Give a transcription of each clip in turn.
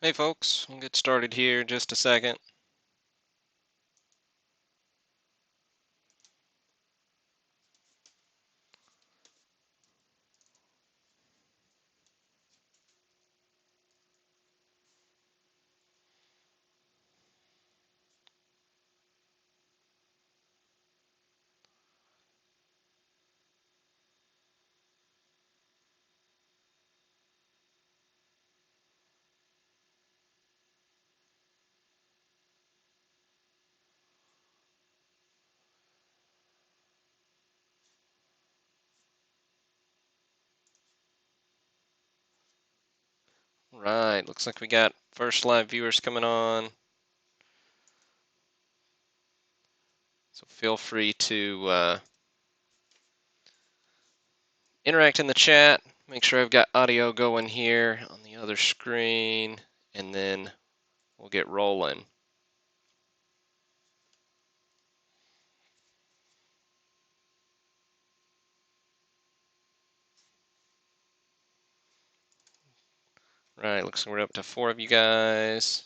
Hey folks, we'll get started here in just a second. Right, looks like we got first live viewers coming on. So feel free to interact in the chat. Make sure I've got audio going here on the other screen, and then we'll get rolling. Right, looks like we're up to 4 of you guys.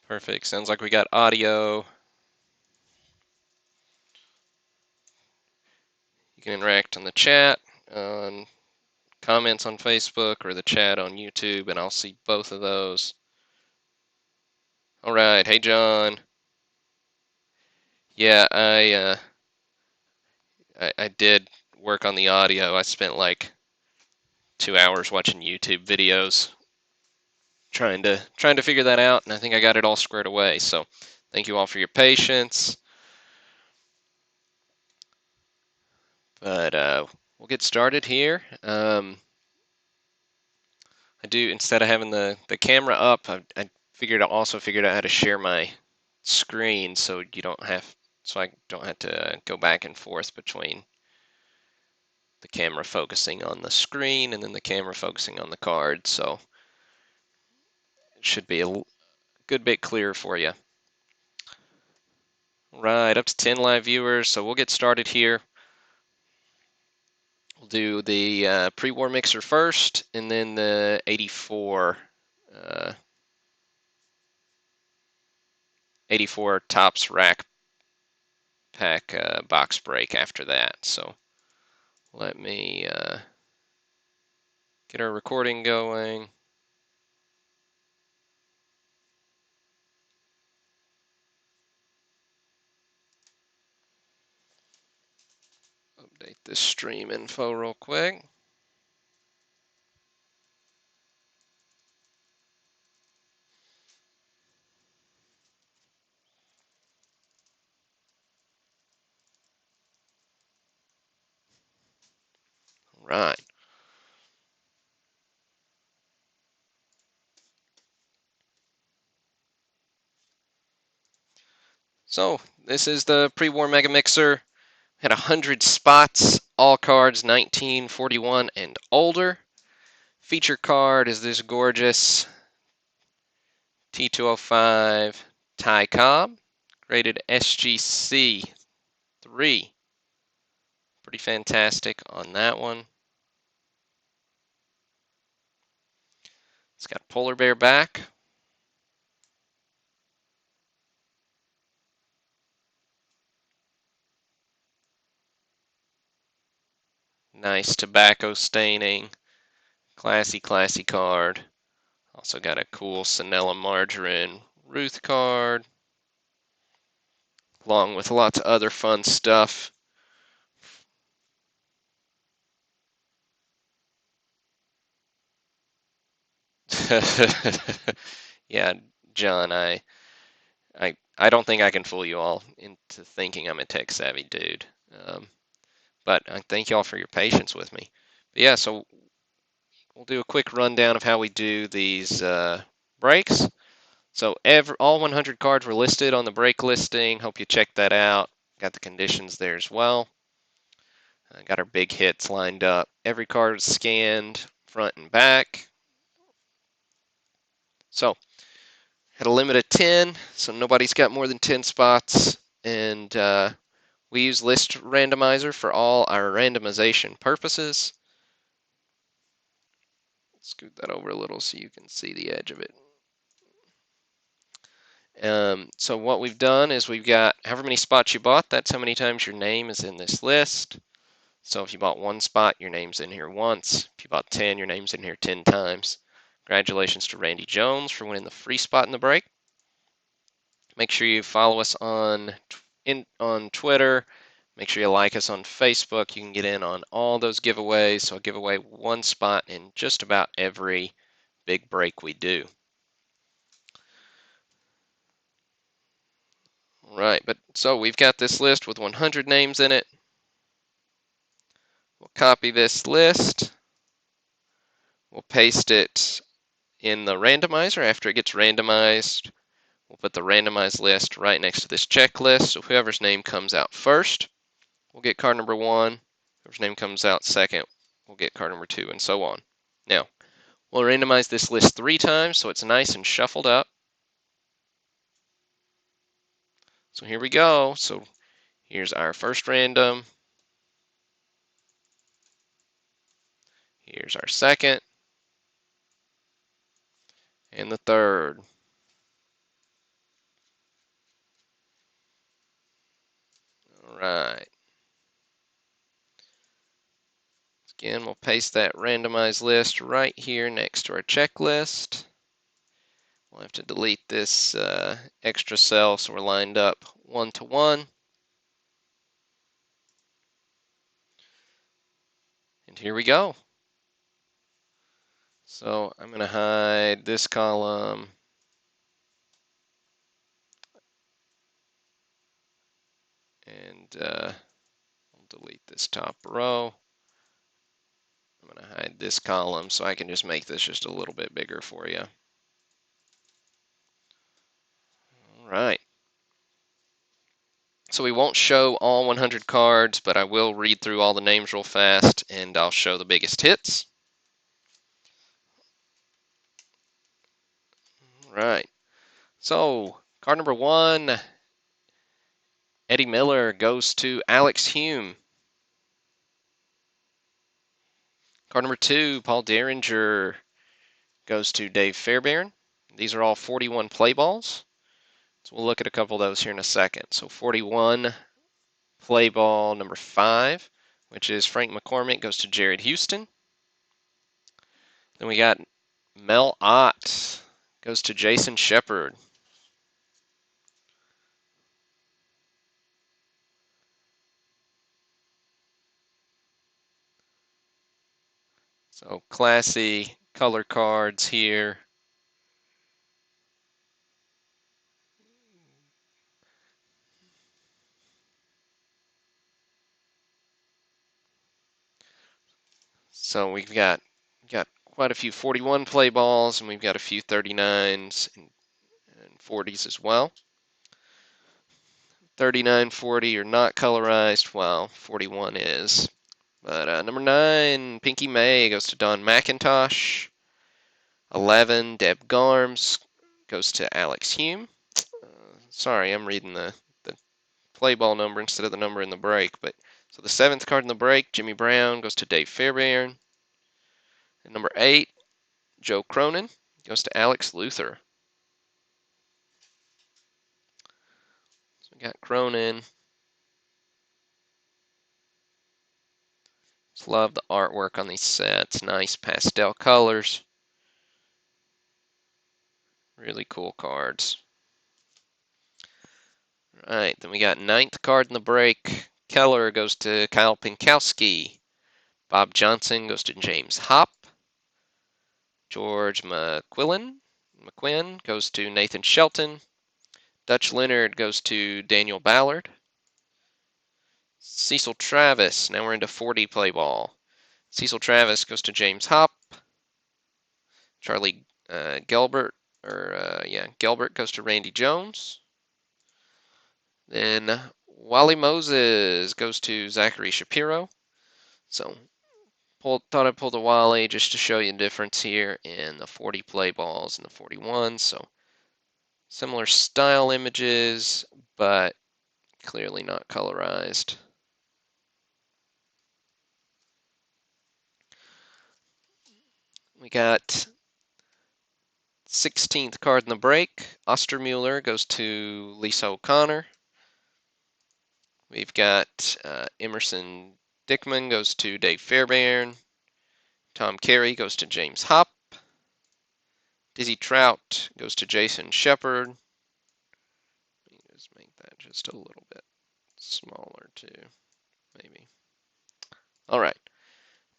Perfect, sounds like we got audio. You can interact on the chat, on comments on Facebook, or the chat on YouTube, and I'll see both of those. All right, hey John. Yeah, I did work on the audio. I spent like 2 hours watching YouTube videos trying to figure that out, and I think I got it all squared away. So thank you all for your patience. But we'll get started here. I do, instead of having the camera up, I also figured out how to share my screen so I don't have to go back and forth between the camera focusing on the screen and then the camera focusing on the card. So it should be a good bit clearer for you. Right, up to 10 live viewers, so we'll get started here. We'll do the pre-war mixer first, and then the 84 tops rack pack box break after that. So let me get our recording going. Update this stream info real quick. Right. So this is the pre-war mega mixer. Had 100 spots, all cards 1941 and older. Feature card is this gorgeous T205 Ty Cobb, rated SGC 3. Pretty fantastic on that one. It's got polar bear back. Nice tobacco staining. Classy card. Also got a cool Sanella Margarine Ruth card, along with lots of other fun stuff. Yeah, John, I don't think I can fool you all into thinking I'm a tech savvy dude. But I thank you all for your patience with me. But yeah, so we'll do a quick rundown of how we do these breaks. So all 100 cards were listed on the break listing. Hope you checked that out. Got the conditions there as well. Got our big hits lined up. Every card is scanned front and back. So had a limit of 10, so nobody's got more than 10 spots. and we use list randomizer for all our randomization purposes. Scoot that over a little so you can see the edge of it. So what we've done is we've got however many spots you bought, that's how many times your name is in this list. So if you bought one spot, your name's in here once. If you bought 10, your name's in here 10 times. Congratulations to Randy Jones for winning the free spot in the break. Make sure you follow us on Twitter. Make sure you like us on Facebook. You can get in on all those giveaways. So I'll give away one spot in just about every big break we do. Right, but so we've got this list with 100 names in it. We'll copy this list. We'll paste it in the randomizer. After it gets randomized, we'll put the randomized list right next to this checklist. So whoever's name comes out first will get card number 1. Whoever's name comes out second will get card number 2, and so on. Now, we'll randomize this list 3 times so it's nice and shuffled up. So here we go. So here's our first random. Here's our second. And the third. All right. Again, we'll paste that randomized list right here next to our checklist. We'll have to delete this extra cell so we're lined up 1 to 1. And here we go. So I'm going to hide this column. And I'll delete this top row. I'm going to hide this column so I can just make this just a little bit bigger for you. All right. So we won't show all 100 cards, but I will read through all the names real fast and I'll show the biggest hits. All right. So card number 1, Eddie Miller, goes to Alex Hume. Card number 2, Paul Derringer, goes to Dave Fairbairn. These are all 41 play balls. So we'll look at a couple of those here in a second. So 41 play ball number 5, which is Frank McCormick, goes to Jared Houston. Then we got Mel Ott, goes to Jason Shepard. So classy color cards here. So we've got quite a few 41 play balls, and we've got a few 39s and 40s as well. 39, 40 are not colorized, while 41 is. But number 9, Pinky May, goes to Don McIntosh. 11, Deb Garms, goes to Alex Hume. Sorry, I'm reading the play ball number instead of the number in the break. But so the 7th card in the break, Jimmy Brown, goes to Dave Fairbairn. And number 8, Joe Cronin, goes to Alex Luther. So we got Cronin. Just love the artwork on these sets. Nice pastel colors. Really cool cards. All right, then we got 9th card in the break. Keller goes to Kyle Pinkowski. Bob Johnson goes to James Hopp. George McQuinn goes to Nathan Shelton. Dutch Leonard goes to Daniel Ballard. Cecil Travis, now we're into 40 play ball. Cecil Travis goes to James Hopp. Charlie Gelbert goes to Randy Jones. Then Wally Moses goes to Zachary Shapiro. So thought I'd pull the Wally just to show you the difference here in the 40 play balls and the 41s. So similar style images, but clearly not colorized. We got 16th card in the break. Ostermuller goes to Lisa O'Connor. We've got Emerson Dickman goes to Dave Fairbairn. Tom Carey goes to James Hopp. Dizzy Trout goes to Jason Shepard. Let me just make that just a little bit smaller too, maybe. All right.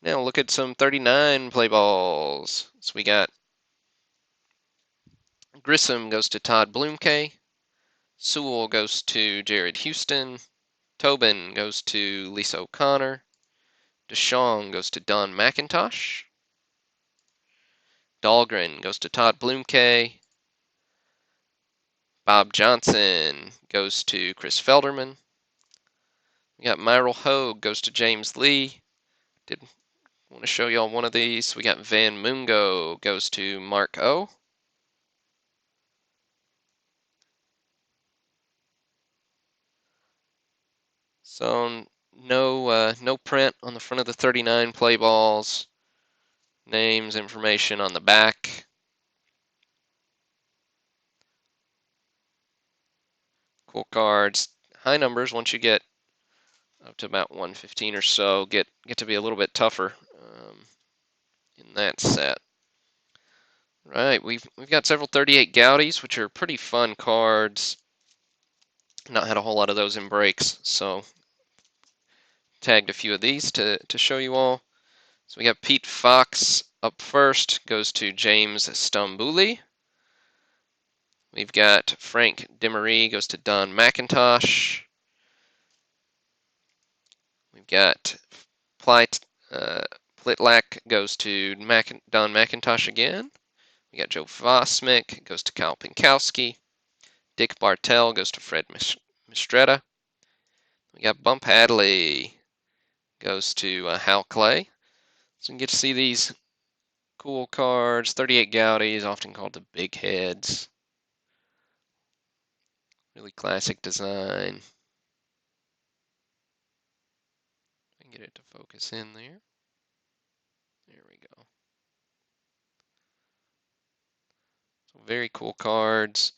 Now look at some 39 play balls. So we got Grissom goes to Todd Blumke. Sewell goes to Jared Houston. Tobin goes to Lisa O'Connor. DeShong goes to Don McIntosh. Dahlgren goes to Todd Blumke. Bob Johnson goes to Chris Felderman. We got Myril Hogue goes to James Lee. Did want to show y'all one of these. We got Van Mungo goes to Mark O. So no print on the front of the 39 play balls. Names, information on the back. Cool cards. High numbers once you get up to about 115 or so get to be a little bit tougher in that set. Right, we've got several 38 Goudeys, which are pretty fun cards. Not had a whole lot of those in breaks, so tagged a few of these to show you all. So we got Pete Fox up first, goes to James Stambouli. We've got Frank Demery, goes to Don McIntosh. We've got Plitlak, goes to Don McIntosh again. We got Joe Vosmick, goes to Kyle Pinkowski. Dick Bartell goes to Fred Mistretta. We got Bump Hadley, goes to Hal Clay. So you get to see these cool cards. 38 Goudeys, often called the big heads. Really classic design. I can get it to focus in there. There we go. So very cool cards.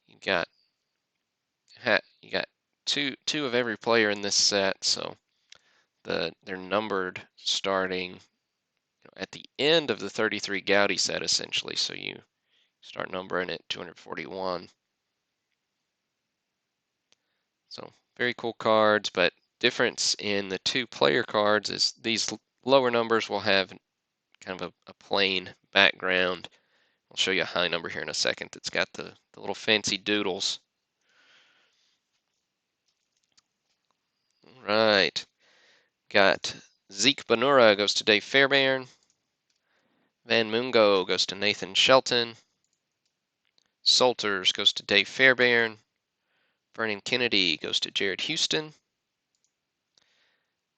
You got two of every player in this set, so they're numbered starting at the end of the 33 Goudey set essentially. So you start numbering at 241. So very cool cards, but difference in the two player cards is these lower numbers will have kind of a plain background. I'll show you a high number here in a second that's got the little fancy doodles. All right. Got Zeke Banura goes to Dave Fairbairn. Van Mungo goes to Nathan Shelton. Salters goes to Dave Fairbairn. Vernon Kennedy goes to Jared Houston.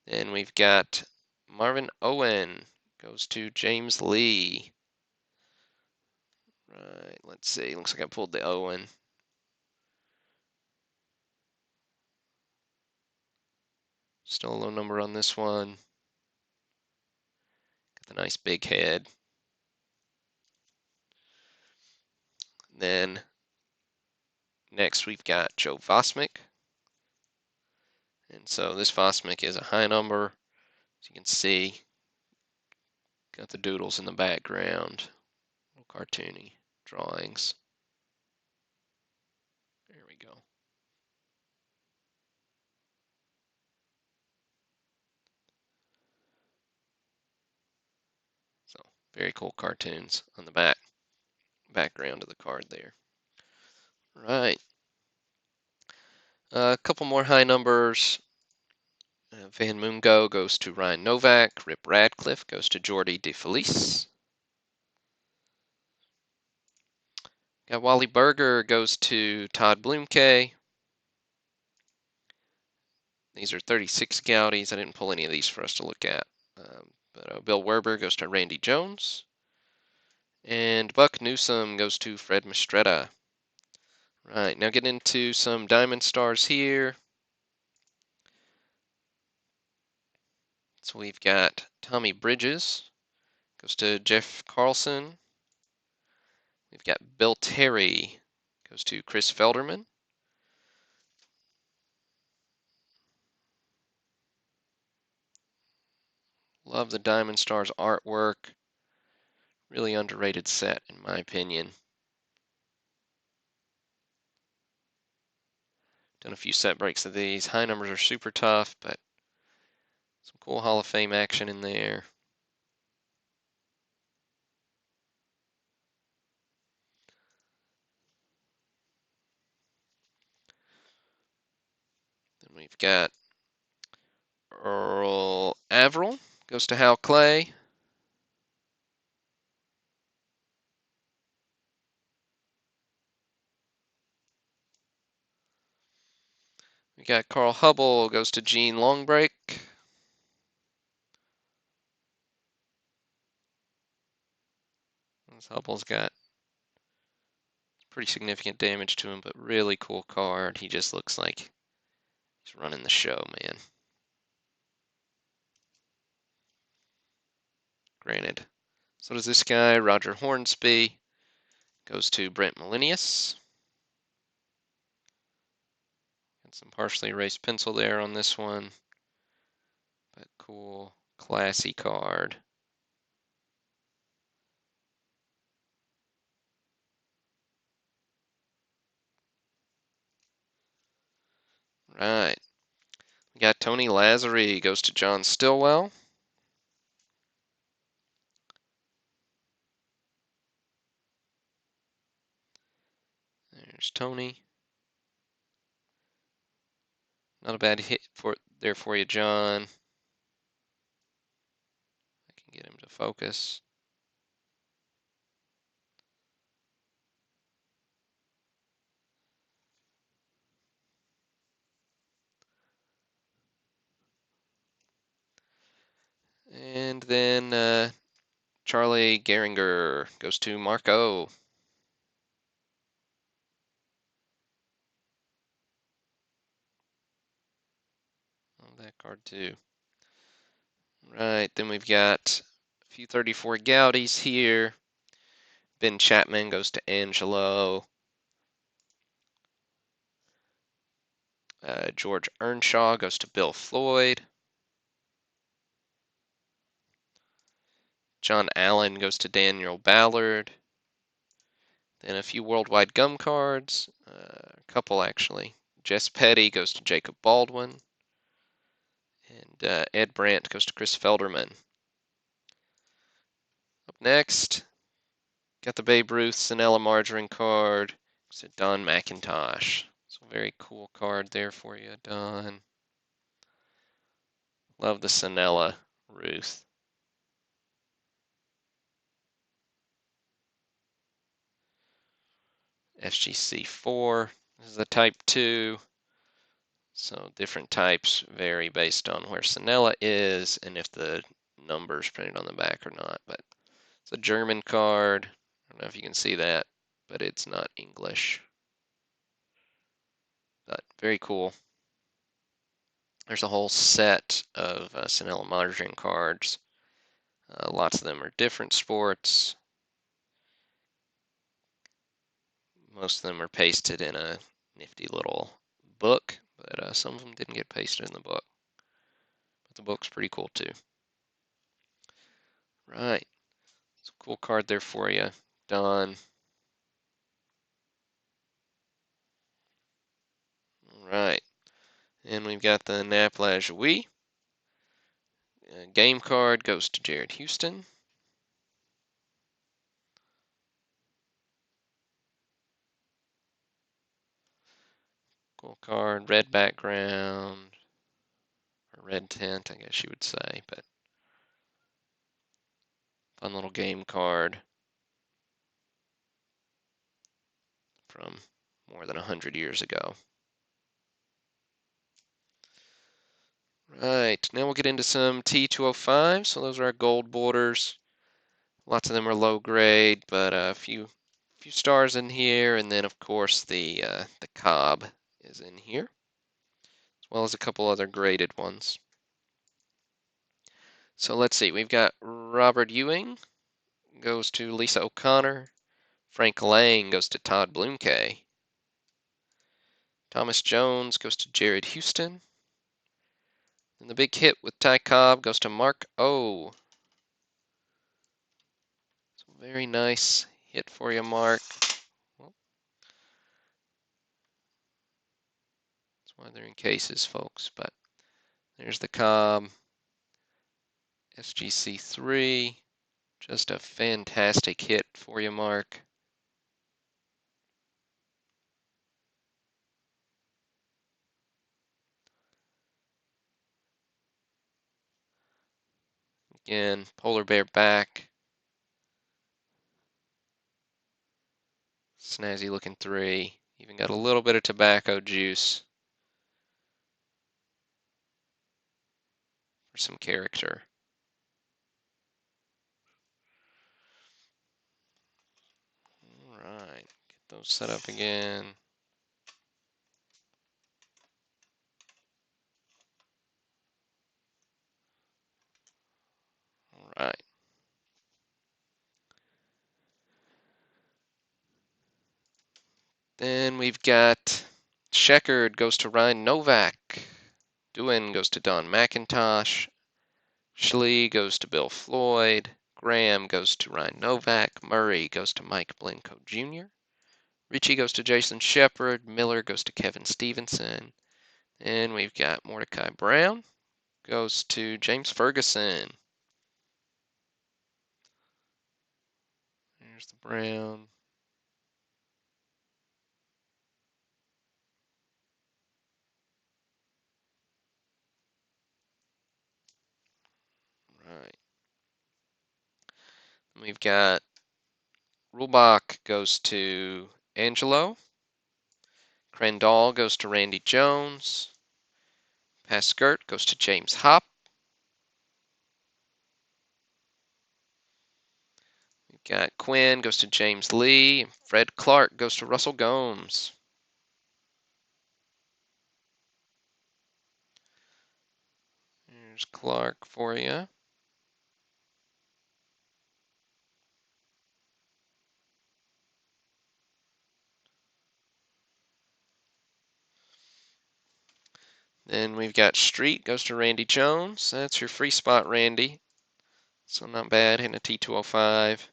Then we've got Marvin Owen goes to James Lee. Right, let's see. Looks like I pulled the Owen. Still a low number on this one. Got the nice big head. Then next we've got Joe Vosmick. And so this Vosmick is a high number. As you can see, got the doodles in the background. Little cartoony drawings. There we go. So very cool cartoons on the background of the card there. Right. A couple more high numbers. Van Mungo goes to Ryan Novak. Rip Radcliffe goes to Jordy DeFelice. Got Wally Berger goes to Todd Blumke. These are 36 Goudeys. I didn't pull any of these for us to look at. But Bill Werber goes to Randy Jones. And Buck Newsome goes to Fred Mistretta. Right, now getting into some Diamond Stars here. So we've got Tommy Bridges, goes to Jeff Carlson. We've got Bill Terry, goes to Chris Felderman. Love the Diamond Stars artwork. Really underrated set, in my opinion. Done a few set breaks of these. High numbers are super tough, but some cool Hall of Fame action in there. Then we've got Earl Averill, goes to Hal Clay. We got Carl Hubble, goes to Gene Longbreak. Hubble's got pretty significant damage to him, but really cool card. He just looks like he's running the show, man. Granted. So does this guy, Roger Hornsby, goes to Brent Malinius. Got some partially erased pencil there on this one, but cool, classy card. Right. We got Tony Lazzari, goes to John Stillwell. There's Tony. Not a bad hit there for you, John. I can get him to focus. And then Charlie Gehringer goes to Marco. Oh, that card too. Right, then we've got a few 34 Goudies here. Ben Chapman goes to Angelo. George Earnshaw goes to Bill Floyd. John Allen goes to Daniel Ballard. Then a few worldwide gum cards, a couple actually. Jess Petty goes to Jacob Baldwin. And Ed Brandt goes to Chris Felderman. Up next, got the Babe Ruth Sanella Margarine card. It's a Don McIntosh. So very cool card there for you, Don. Love the Sanella Ruth. SGC4. This is a Type 2. So different types vary based on where Sanella is and if the number's printed on the back or not. But it's a German card. I don't know if you can see that, but it's not English. But very cool. There's a whole set of Sanella Margarine cards. Lots of them are different sports. Most of them are pasted in a nifty little book, but some of them didn't get pasted in the book. But the book's pretty cool too. Right. It's a cool card there for you, Don. Right. And we've got the Nap Lajoie. Game card goes to Jared Houston. Cool card, red background, or red tint, I guess you would say, but fun little game card from more than 100 years ago. Right, now we'll get into some T205. So those are our gold borders. Lots of them are low grade, but a few few stars in here, and then of course the Cobb is in here, as well as a couple other graded ones. So let's see, we've got Robert Ewing goes to Lisa O'Connor. Frank Lang goes to Todd Blumke. Thomas Jones goes to Jared Houston. And the big hit with Ty Cobb goes to Mark O. So very nice hit for you, Mark. Well, that's why they're in cases, folks. But there's the Cobb SGC3. Just a fantastic hit for you, Mark. Again, polar bear back. Snazzy looking 3. Even got a little bit of tobacco juice for some character. All right, get those set up again. All right. Then we've got Checkered goes to Ryan Novak. Doohan goes to Don McIntosh. Schlee goes to Bill Floyd. Graham goes to Ryan Novak. Murray goes to Mike Blenko Jr. Ritchie goes to Jason Shepard. Miller goes to Kevin Stevenson. And we've got Mordecai Brown goes to James Ferguson. There's the Brown. Right. We've got Rulbach goes to Angelo. Crandall goes to Randy Jones. Paskert goes to James Hopp. We've got Quinn goes to James Lee. Fred Clark goes to Russell Gomes. There's Clark for you. Then we've got Street goes to Randy Jones. That's your free spot, Randy. So not bad, hitting a T205. Let's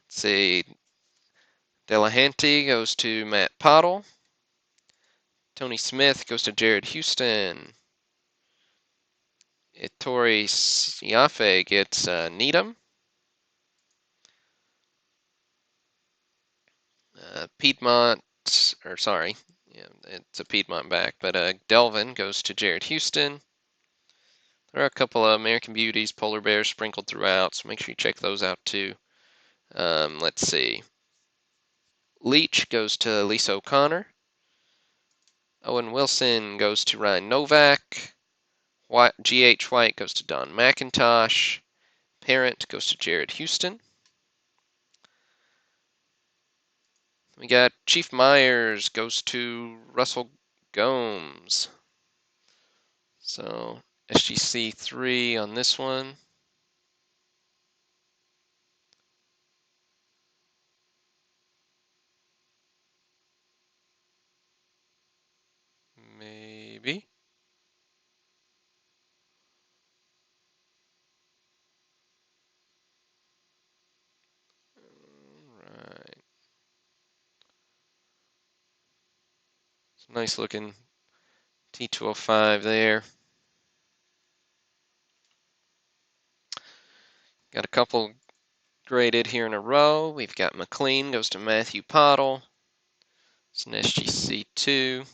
see. Delahanty goes to Matt Pottle. Tony Smith goes to Jared Houston. Ettore Siafe gets Needham. Piedmont, or sorry, yeah, it's a Piedmont back, but Delvin goes to Jared Houston. There are a couple of American Beauties, Polar Bears sprinkled throughout, so make sure you check those out too. Let's see. Leach goes to Lisa O'Connor. Owen Wilson goes to Ryan Novak. G.H. White goes to Don McIntosh. Parent goes to Jared Houston. We got Chief Myers goes to Russell Gomes. So SGC 3 on this one. Maybe. Right. It's a nice looking T205 there. Got a couple graded here in a row. We've got McLean goes to Matthew Pottle. It's an SGC2.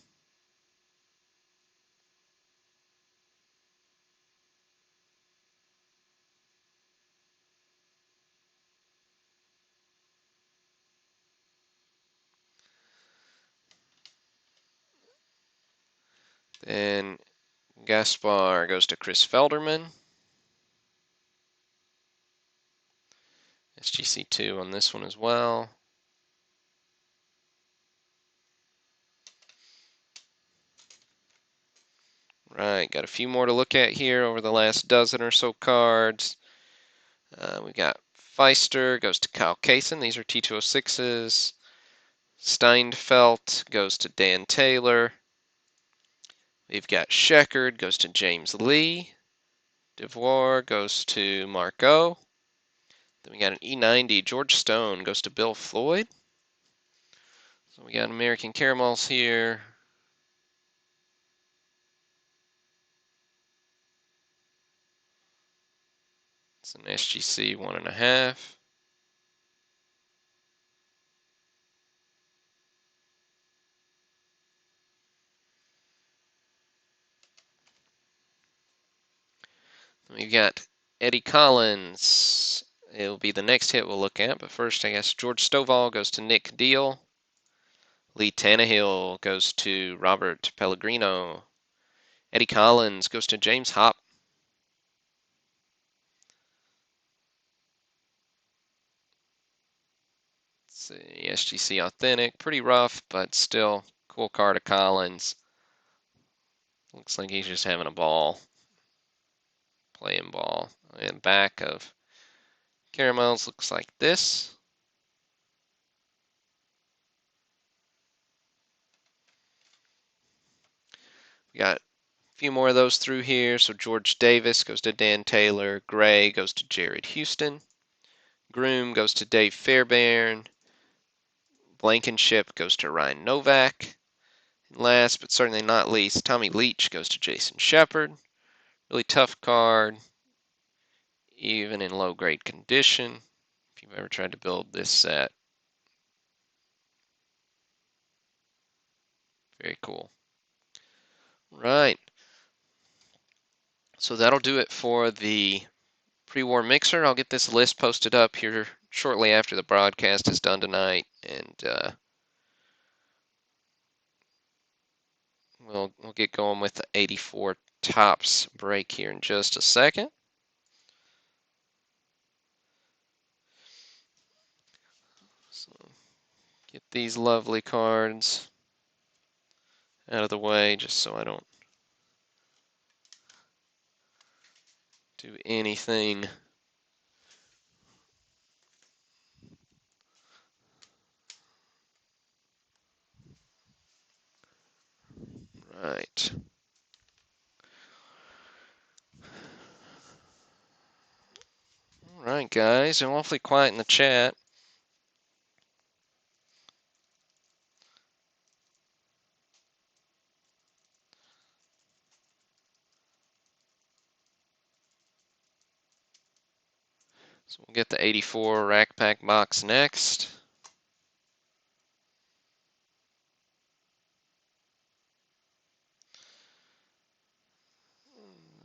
Then Gaspar goes to Chris Felderman. SGC2 on this one as well. Right, got a few more to look at here over the last dozen or so cards. We got Feister, goes to Kyle Kaysen. These are T206s. Steinfeld goes to Dan Taylor. We've got Sheckard, goes to James Lee. DeVore goes to Marco. Then we got an E90, George Stone goes to Bill Floyd. So we got American Caramels here. It's an SGC 1.5. We've got Eddie Collins. It'll be the next hit we'll look at, but first, I guess George Stovall goes to Nick Deal. Lee Tannehill goes to Robert Pellegrino. Eddie Collins goes to James Hop. Let's see, SGC Authentic, pretty rough, but still cool card of Collins. Looks like he's just having a ball, playing ball. And back of Caramels looks like this. We got a few more of those through here. So George Davis goes to Dan Taylor. Gray goes to Jared Houston. Groom goes to Dave Fairbairn. Blankenship goes to Ryan Novak. And last but certainly not least, Tommy Leach goes to Jason Shepard. Really tough card, even in low grade condition. If you've ever tried to build this set, very cool. Right. So that'll do it for the pre-war mixer. I'll get this list posted up here shortly after the broadcast is done tonight, and we'll get going with the 84 Topps break here in just a second. So get these lovely cards out of the way just so I don't do anything right. All right, guys, I'm awfully quiet in the chat. So we'll get the 84 Rack Pack box next.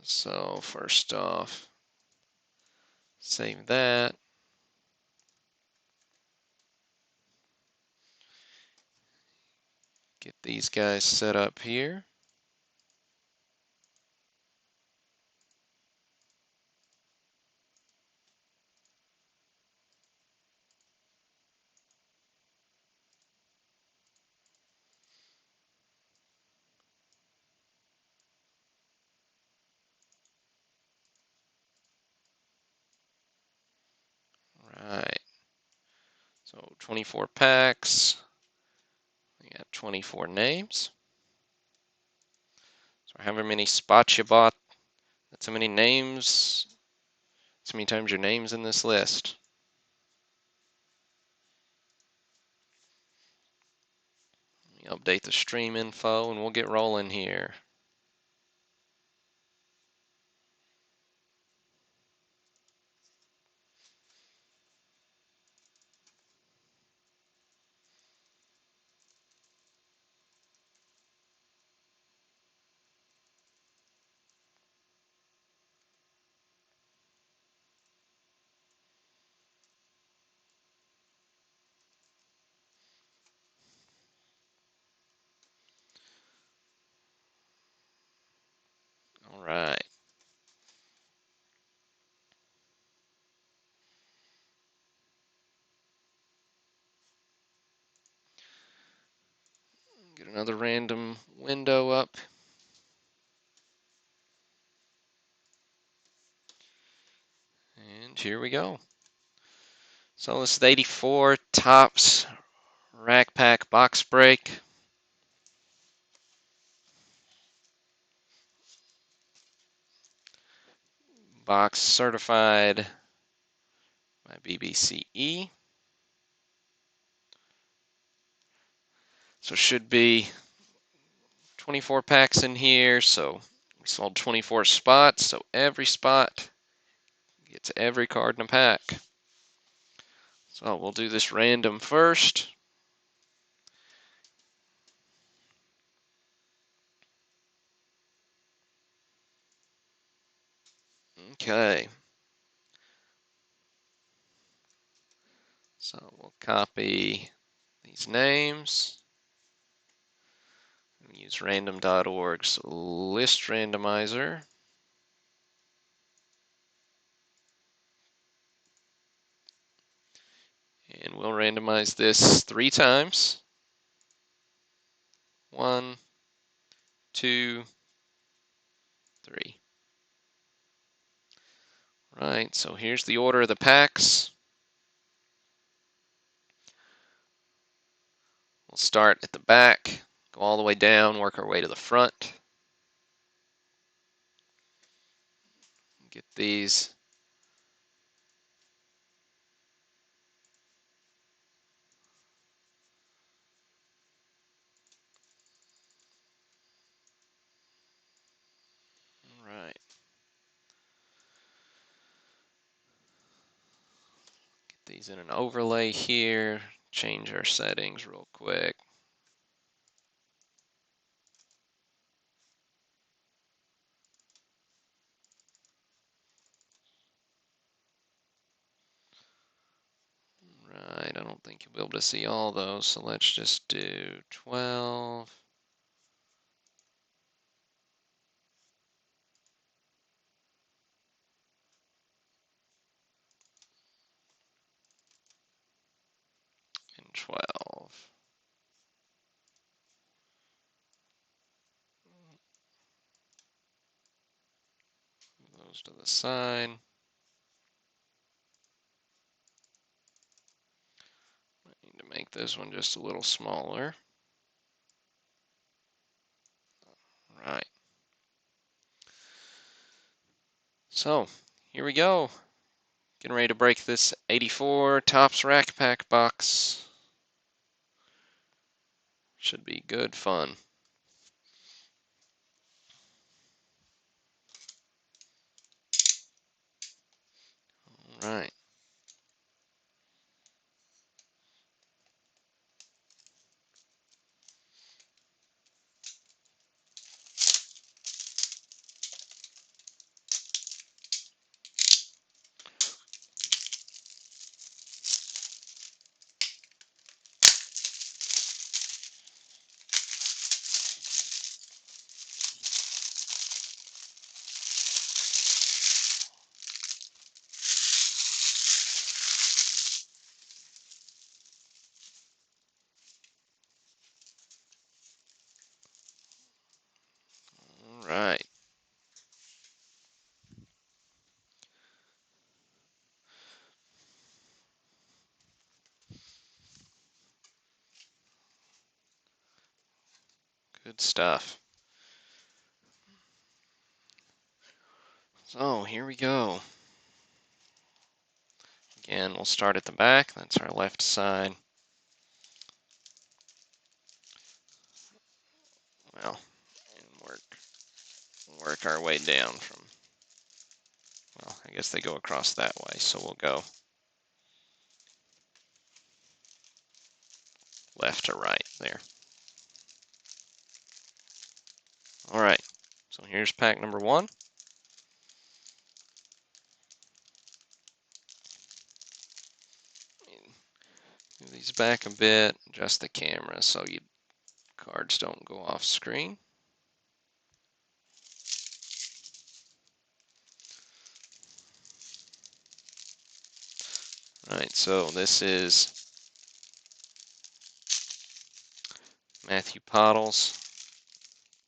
So first off, save that. Get these guys set up here. Right. So 24 packs. We got 24 names. So however many spots you bought, that's how many names, that's how many times your name's in this list. Let me update the stream info and we'll get rolling here. another random window up. And here we go. So this is the 84 Topps Rack Pack Box Break. Box certified by BBCE. So should be 24 packs in here. So we sold 24 spots. So every spot gets every card in a pack. So we'll do this random first. Okay. So we'll copy these names. Use random.org's list randomizer. And we'll randomize this 3 times. 1, 2, 3. Right, so here's the order of the packs. We'll start at the back, go all the way down, work our way to the front. Get these. All right. Get these in an overlay here. Change our settings real quick. Right, I don't think you'll be able to see all those, so let's just do 12. And 12. Move those to the side. I need to make this one just a little smaller. Right. So, here we go. Getting ready to break this 84 Topps Rack Pack box. Should be good fun. All right. All right. Good stuff. So, here we go. Again, we'll start at the back. That's our left side. Well, and work our way down from, well, I guess they go across that way, so we'll go left to right there. All right, so here's pack number 1. Move these back a bit, adjust the camera so your cards don't go off screen. All right, so this is Matthew Pottles,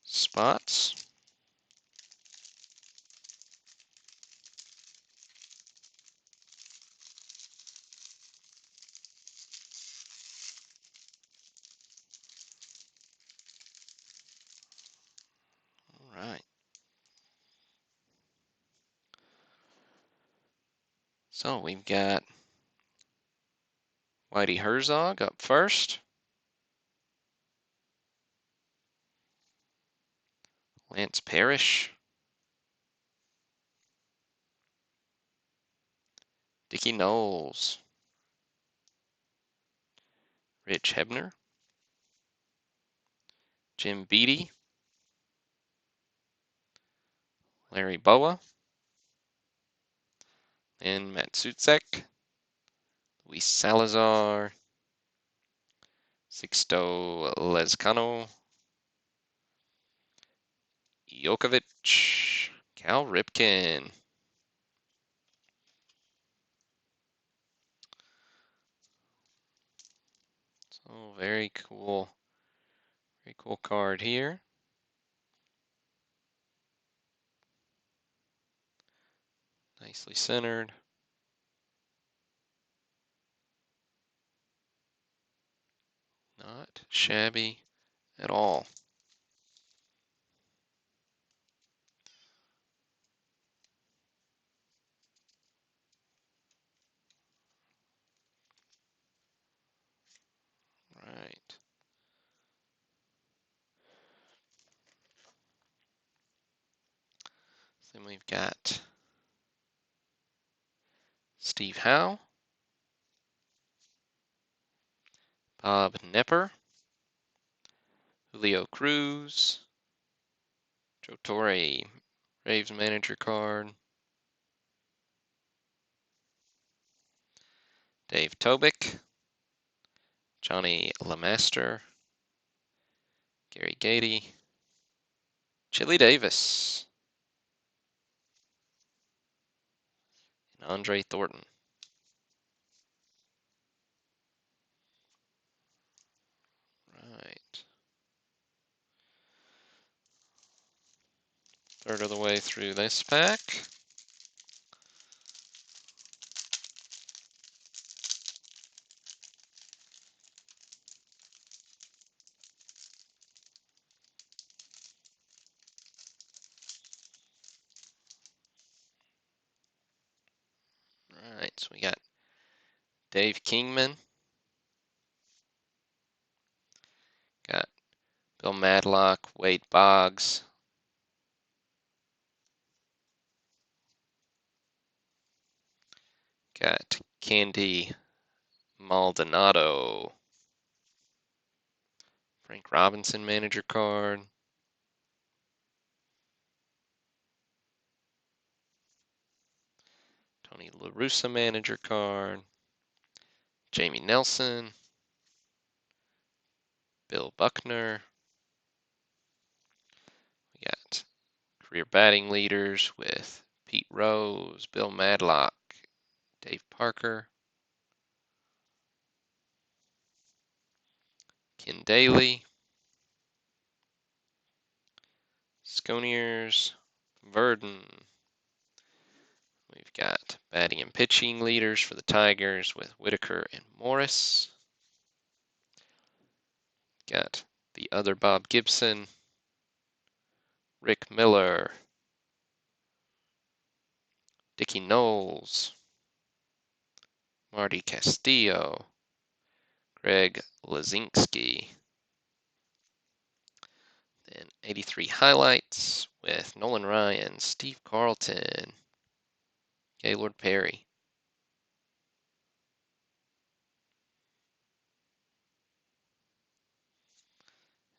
spots. All right. So we've got Whitey Herzog up first. Lance Parrish. Dickie Knowles. Rich Hebner. Jim Beattie. Larry Boa. And Matt Sutzek. Luis Salazar. Sixto Lezcano. Jokovic. Cal Ripken. So very cool card here. Nicely centered. Not shabby at all. Right. Then we've got Steve Howe, Bob Nepper, Julio Cruz, Joe Torre, Braves manager card, Dave Tobick, Johnny LeMaster, Gary Gady, Chili Davis, and Andre Thornton. Right. Third of the way through this pack. Right, so we got Dave Kingman, got Bill Madlock, Wade Boggs, got Candy Maldonado, Frank Robinson manager card, Tony La Russa manager card, Jamie Nelson, Bill Buckner. We got career batting leaders with Pete Rose, Bill Madlock, Dave Parker, Ken Daly, Sconiers, Verdon. We've got batting and pitching leaders for the Tigers with Whitaker and Morris. Got the other Bob Gibson, Rick Miller, Dickie Knowles, Marty Castillo, Greg Lazinski. Then 83 highlights with Nolan Ryan, Steve Carlton, Gaylord Perry.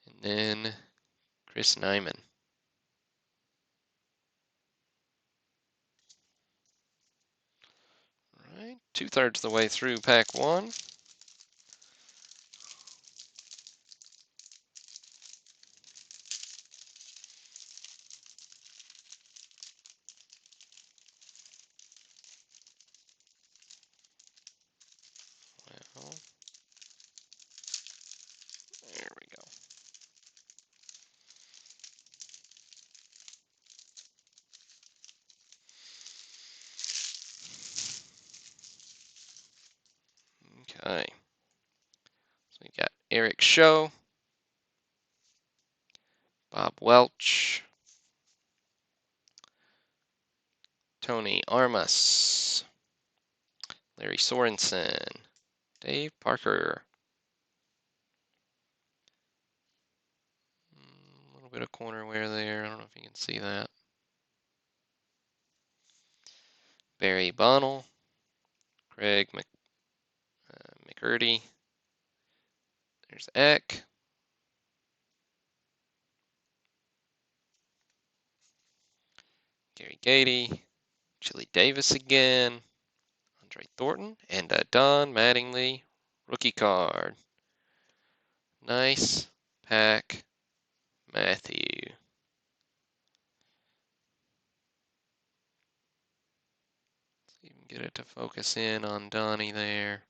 And then Chris Nyman. All right, 2/3 of the way through pack one. Well, there we go. So we got Eric Show, Bob Welch, Tony Armas, Larry Sorensen, Dave Parker. A little bit of corner wear there. I don't know if you can see that. Barry Bonnell, Craig McCurdy. There's Eck. Gary Gady, Chili Davis again, Andre Thornton, and Don Mattingly rookie card. Nice pack, Matthew. So you can get it to focus in on Donnie there.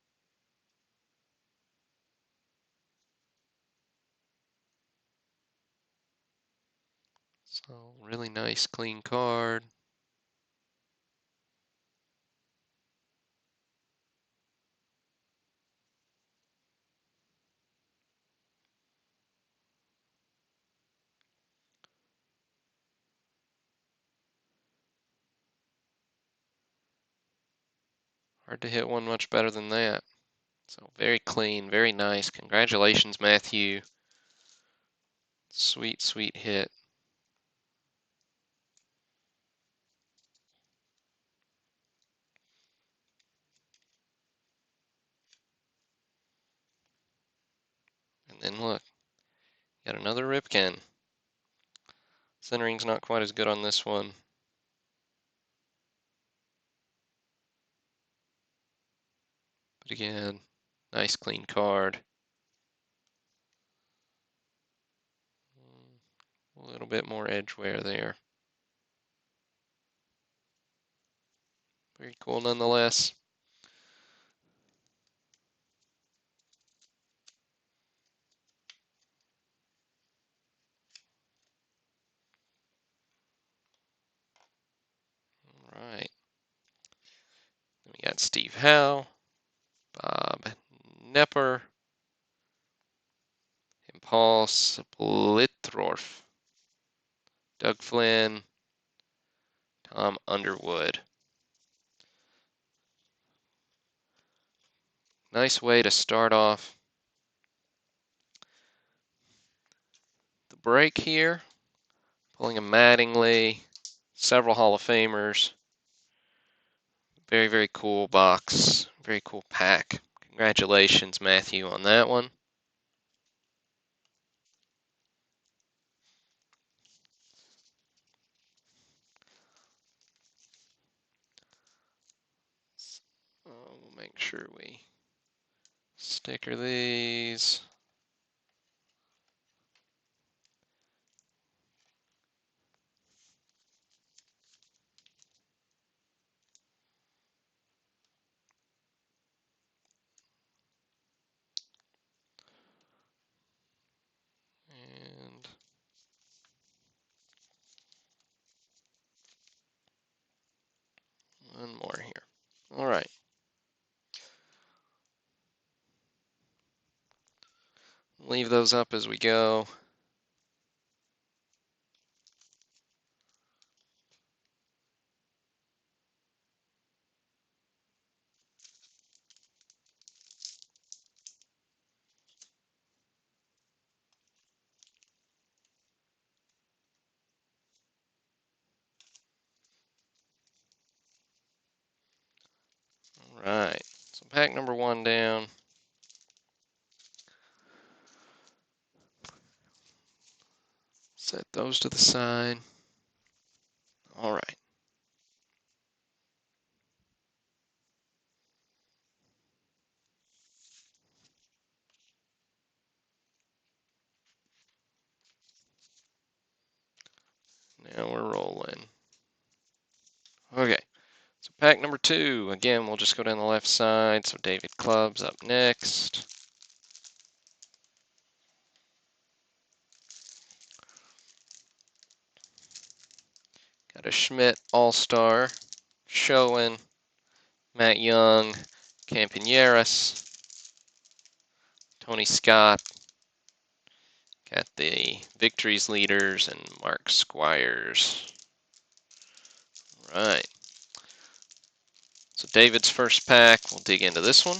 So really nice clean card. Hard to hit one much better than that. So very clean, very nice. Congratulations, Matthew. Sweet, sweet hit. And then look, got another Ripken. Centering's not quite as good on this one. But again, nice clean card. A little bit more edge wear there. Very cool nonetheless. All right. Then we got Steve Howe, Bob Nepper, and Paul Splittorff, Doug Flynn, Tom Underwood. Nice way to start off the break here. Pulling a Mattingly, several Hall of Famers. Very, very cool box. Very cool pack. Congratulations, Matthew, on that one. We'll make sure we sticker these. And one more here. All right. Leave those up as we go. All right. So pack number one down. Set those to the side. All right. Now we're rolling. Okay. So pack number two. Again, we'll just go down the left side. So David Clubbs up next. Got a Schmidt All-Star. Schoen, Matt Young, Campaneris, Tony Scott. Got the victories leaders and Mark Squires. Right. So David's first pack, we'll dig into this one.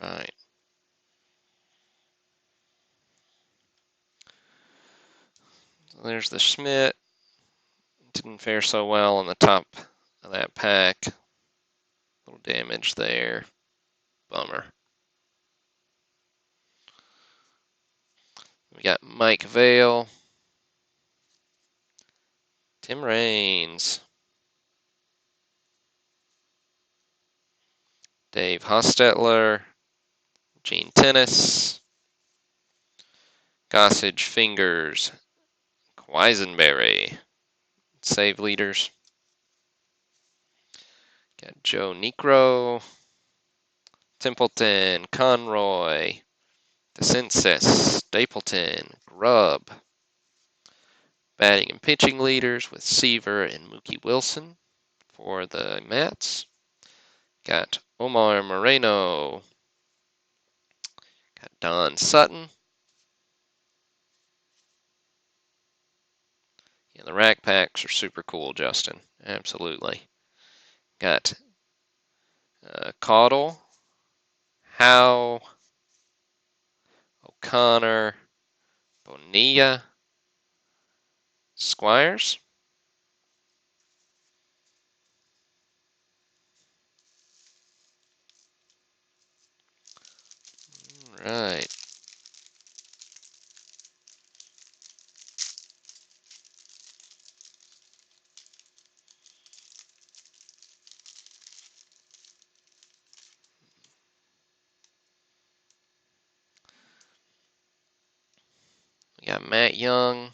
Right. So there's the Schmidt. Didn't fare so well on the top of that pack. Little damage there. Bummer. We got Mike Vale. Tim Raines. Dave Hostetler. Gene Tennis. Gossage Fingers. Quisenberry. Save leaders. Got Joe Necro. Templeton. Conroy. DeCinces. Stapleton. Grubb. Batting and pitching leaders with Seaver and Mookie Wilson for the Mets. Got Omar Moreno. Got Don Sutton. Yeah, the rack packs are super cool, Justin. Absolutely. Got Caudle, Howe, O'Connor, Bonilla, Squires. Right. We got Matt Young,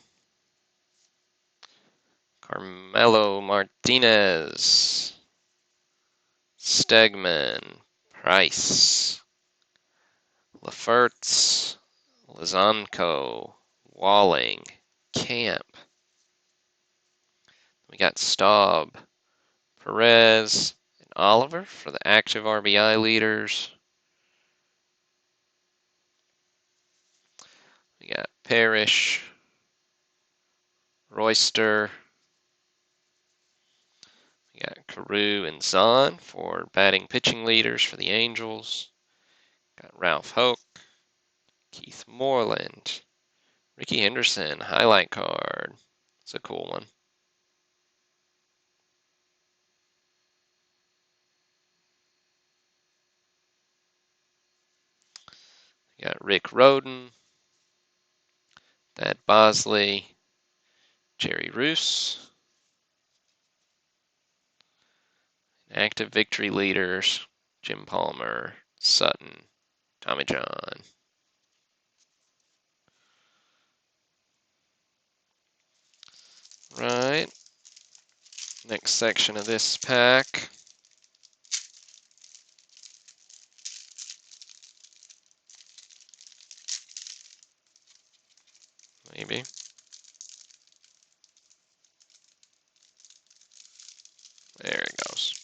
Carmelo Martinez, Stegman, Price, Leferts, Lizanko, Walling, Camp. We got Staub, Perez, and Oliver for the active RBI leaders. We got Parrish, Royster. We got Carew and Zahn for batting pitching leaders for the Angels. Got Ralph Hoke, Keith Moreland, Ricky Henderson, highlight card. It's a cool one. We got Rick Roden, Thad Bosley, Jerry Roos. Active victory leaders, Jim Palmer, Sutton, Tommy John. Right. Next section of this pack. Maybe. There it goes.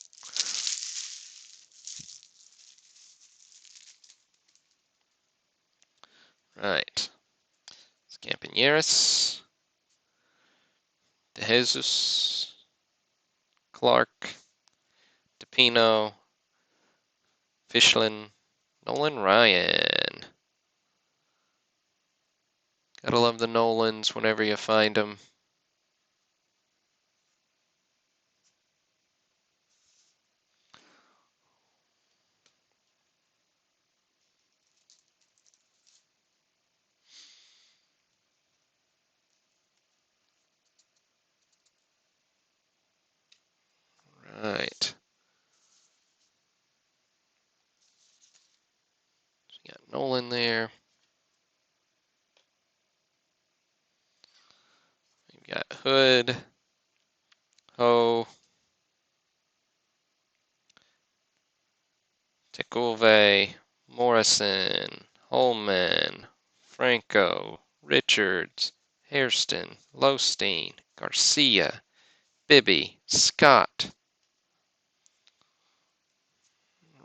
Right. Campaneris, De Jesus, Clark, DePino, Fishlin, Nolan Ryan. Gotta love the Nolans whenever you find them. Right. So you got Nolan there. You got Hood, Ho, Altuve, Morrison, Holman, Franco, Richards, Hairston, Losteen, Garcia, Bibby, Scott.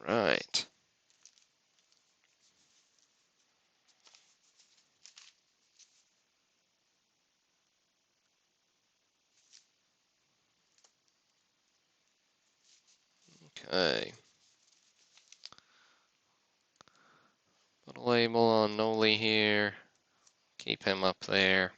Right. Okay. Put a label on Noli here. Keep him up there.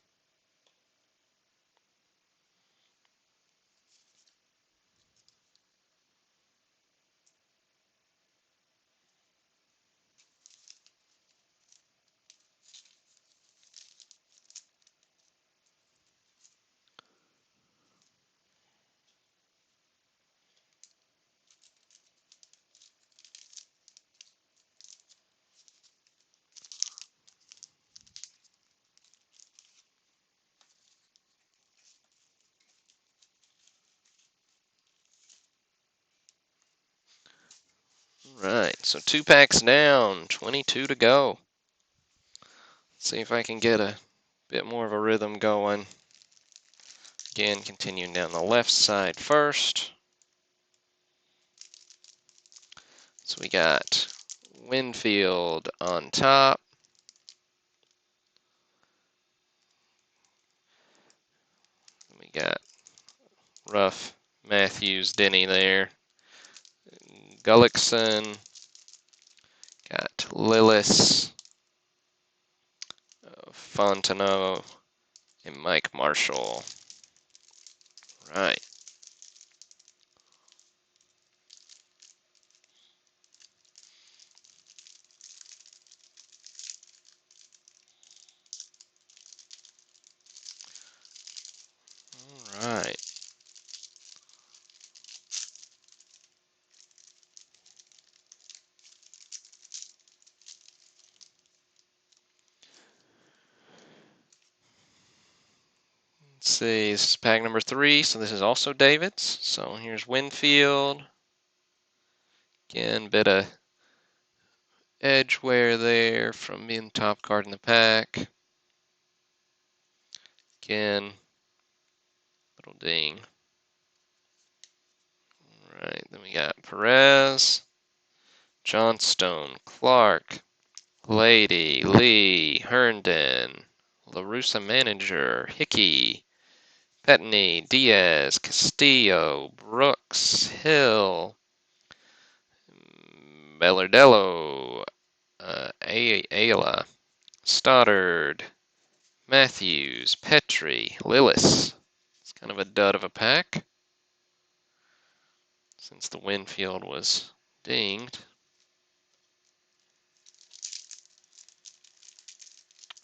Right, so 2 packs down, 22 to go. See if I can get a bit more of a rhythm going. Again, continuing down the left side first. So we got Winfield on top. We got Ruff, Matthews, Denny there. Gullickson. Got Lillis, Fontenot, and Mike Marshall. Right. All right. Let's see, this is pack number 3, so this is also David's. So here's Winfield. Again, bit of edge wear there from being the top card in the pack. Again, little ding. All right, then we got Perez, Johnstone, Clark, Lady, Lee, Herndon, LaRussa Manager, Hickey, Petney, Diaz, Castillo, Brooks, Hill, Bellardello, Ayala, Stoddard, Matthews, Petrie, Lillis. It's kind of a dud of a pack since the Winfield was dinged.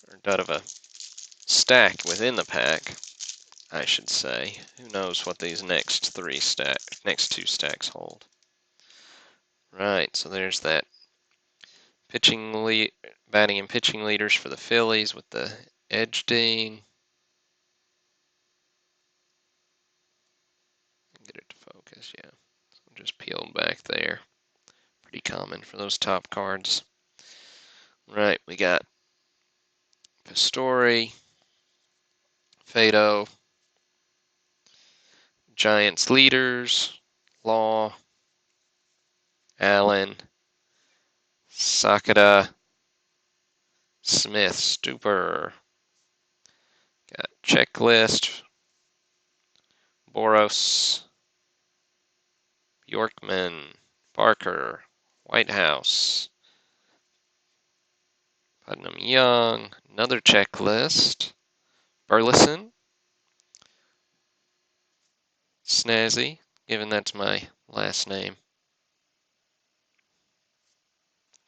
Or dud of a stack within the pack, I should say. Who knows what these next two stacks hold. Right, so there's that batting and pitching leaders for the Phillies with the edge ding. Get it to focus, yeah. So just peeled back there. Pretty common for those top cards. Right, we got Pastore, Fado, Giants leaders, Law, Allen, Sakata, Smith, Stupor. Got Checklist, Boros, Yorkman, Barker, Whitehouse, Putnam Young, another Checklist, Burleson, Snazzy, given that's my last name.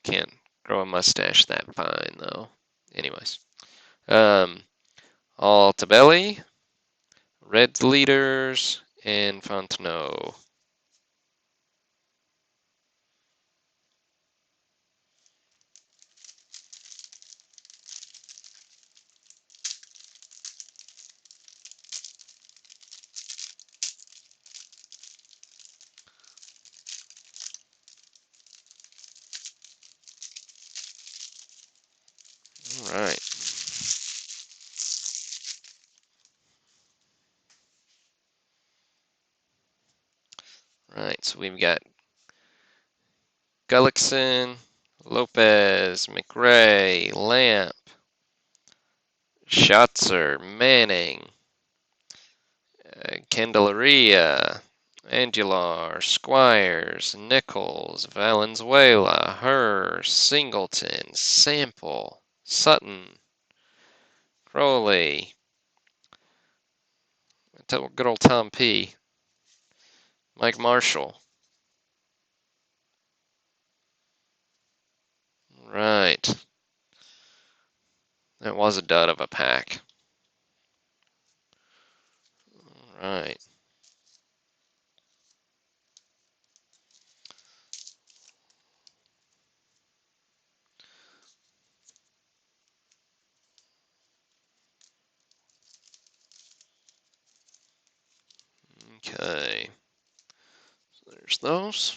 Can't grow a mustache that fine, though. Anyways. Altabelli, Reds leaders, and Fontenot. So we've got Gullickson, Lopez, McRae, Lamp, Schatzer, Manning, Candelaria, Angular, Squires, Nichols, Valenzuela, Herr, Singleton, Sample, Sutton, Crowley, good old Tom P, Mike Marshall. Right. That was a dud of a pack. Right. Okay. So there's those.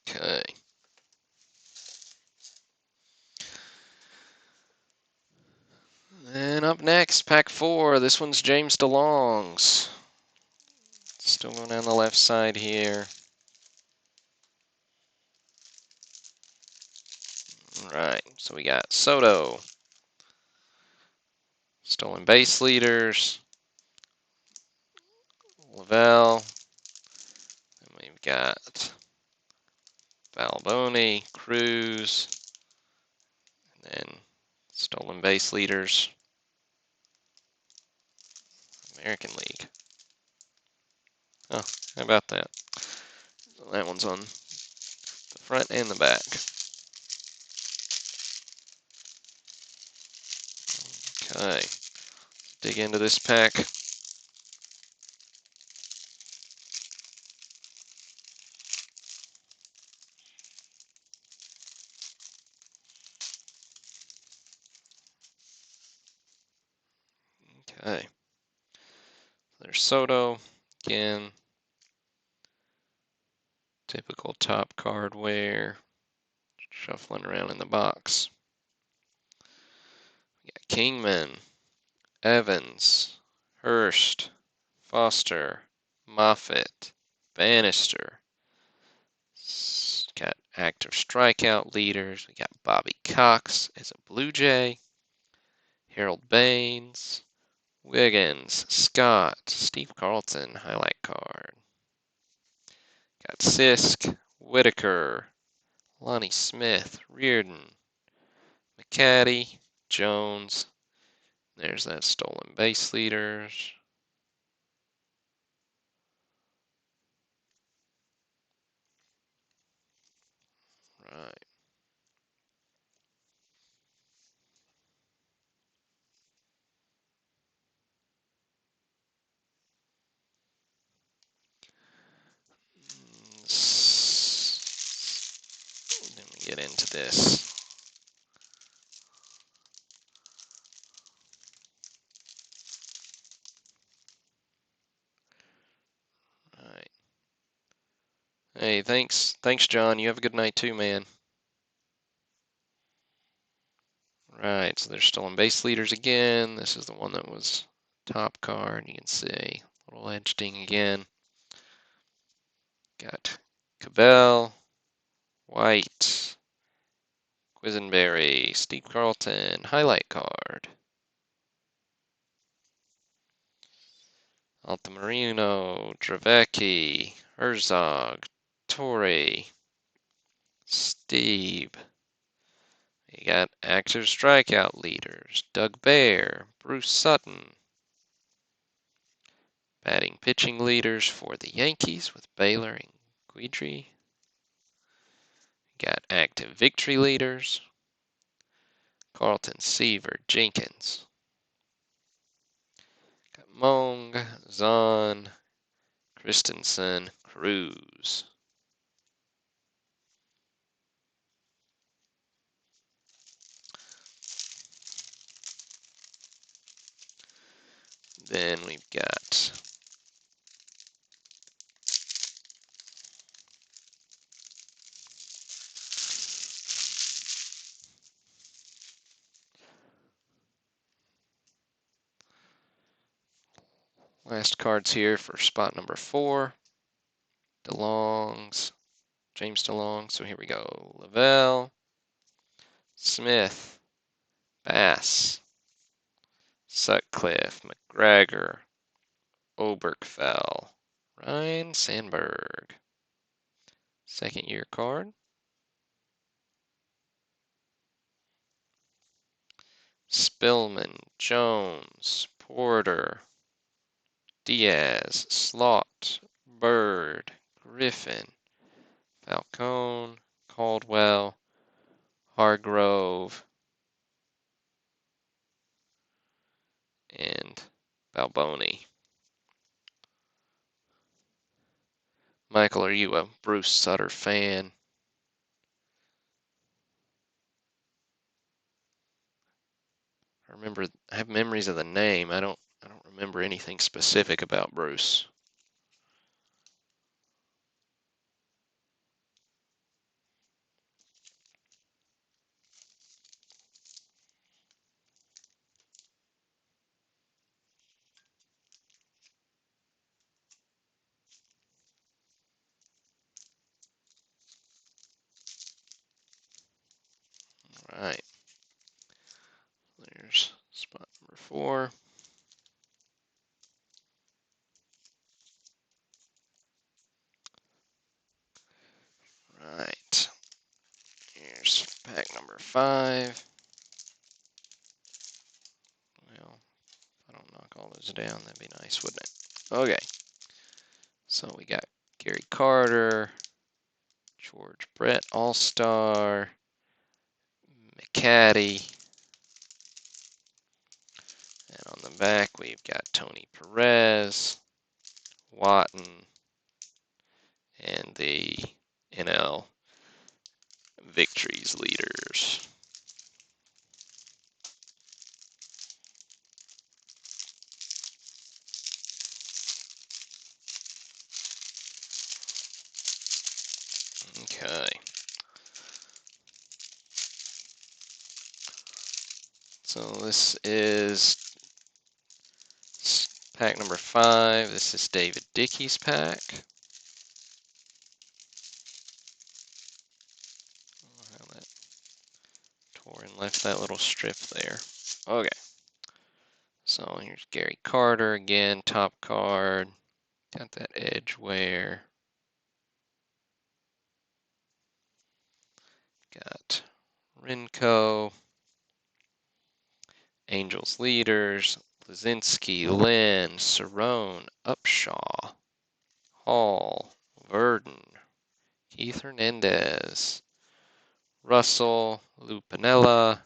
Okay. And up next, pack 4. This one's James DeLongs. Still going down the left side here. Right. So we got Soto, stolen base leaders, Lavelle, and we've got Balboni, Cruz, and then stolen base leaders, American League. Oh, how about that? That one's on the front and the back. Okay, dig into this pack. Okay, there's Soto again. Typical top card wear. Shuffling around in the box. We got Kingman, Evans, Hurst, Foster, Moffitt, Bannister. Got active strikeout leaders. We got Bobby Cox as a Blue Jay, Harold Baines, Wiggins, Scott, Steve Carlton, highlight card. Got Sisk, Whitaker, Lonnie Smith, Reardon, McCaddy, Jones. There's that stolen base leaders. Right. Let me get into this. All right. Hey, thanks, John. You have a good night too, man. Right, so they're still in base leaders again. This is the one that was top card. You can see little edge ding again. Got Cabell, White, Quisenberry, Steve Carlton, highlight card. Altamirano, Dravecki, Herzog, Torrey, Steve. You got active strikeout leaders, Doug Bear, Bruce Sutton. Batting pitching leaders for the Yankees with Baylor and Guidry. Got active victory leaders, Carlton, Seaver, Jenkins. Got Mong, Zahn, Christensen, Cruz. Then we've got last cards here for spot number 4. DeLongs, James DeLong. So here we go. Lavelle, Smith, Bass, Sutcliffe, McGregor, Oberkfell, Ryan Sandberg. Second year card. Spillman, Jones, Porter, Diaz, Slot, Bird, Griffin, Falcone, Caldwell, Hargrove, and Balboni. Michael, are you a Bruce Sutter fan? I have memories of the name. I don't remember anything specific about Bruce. All right. There's spot number 4. Right. Here's pack number 5. Well, if I don't knock all those down, that'd be nice, wouldn't it? Okay. So we got Gary Carter, George Brett All-Star, McCaddy, and on the back we've got Tony Perez, Watton, and the NL Victories leaders. Okay. So this is pack number 5. This is David Dickey's pack. How that tore and left that little strip there. Okay. So here's Gary Carter again, top card. Got that edge wear. Got Rinko, Angels leaders, Lazinski, Lynn, Cerrone, Upshaw, Hall, Verdon, Keith Hernandez, Russell, Lou Piniella,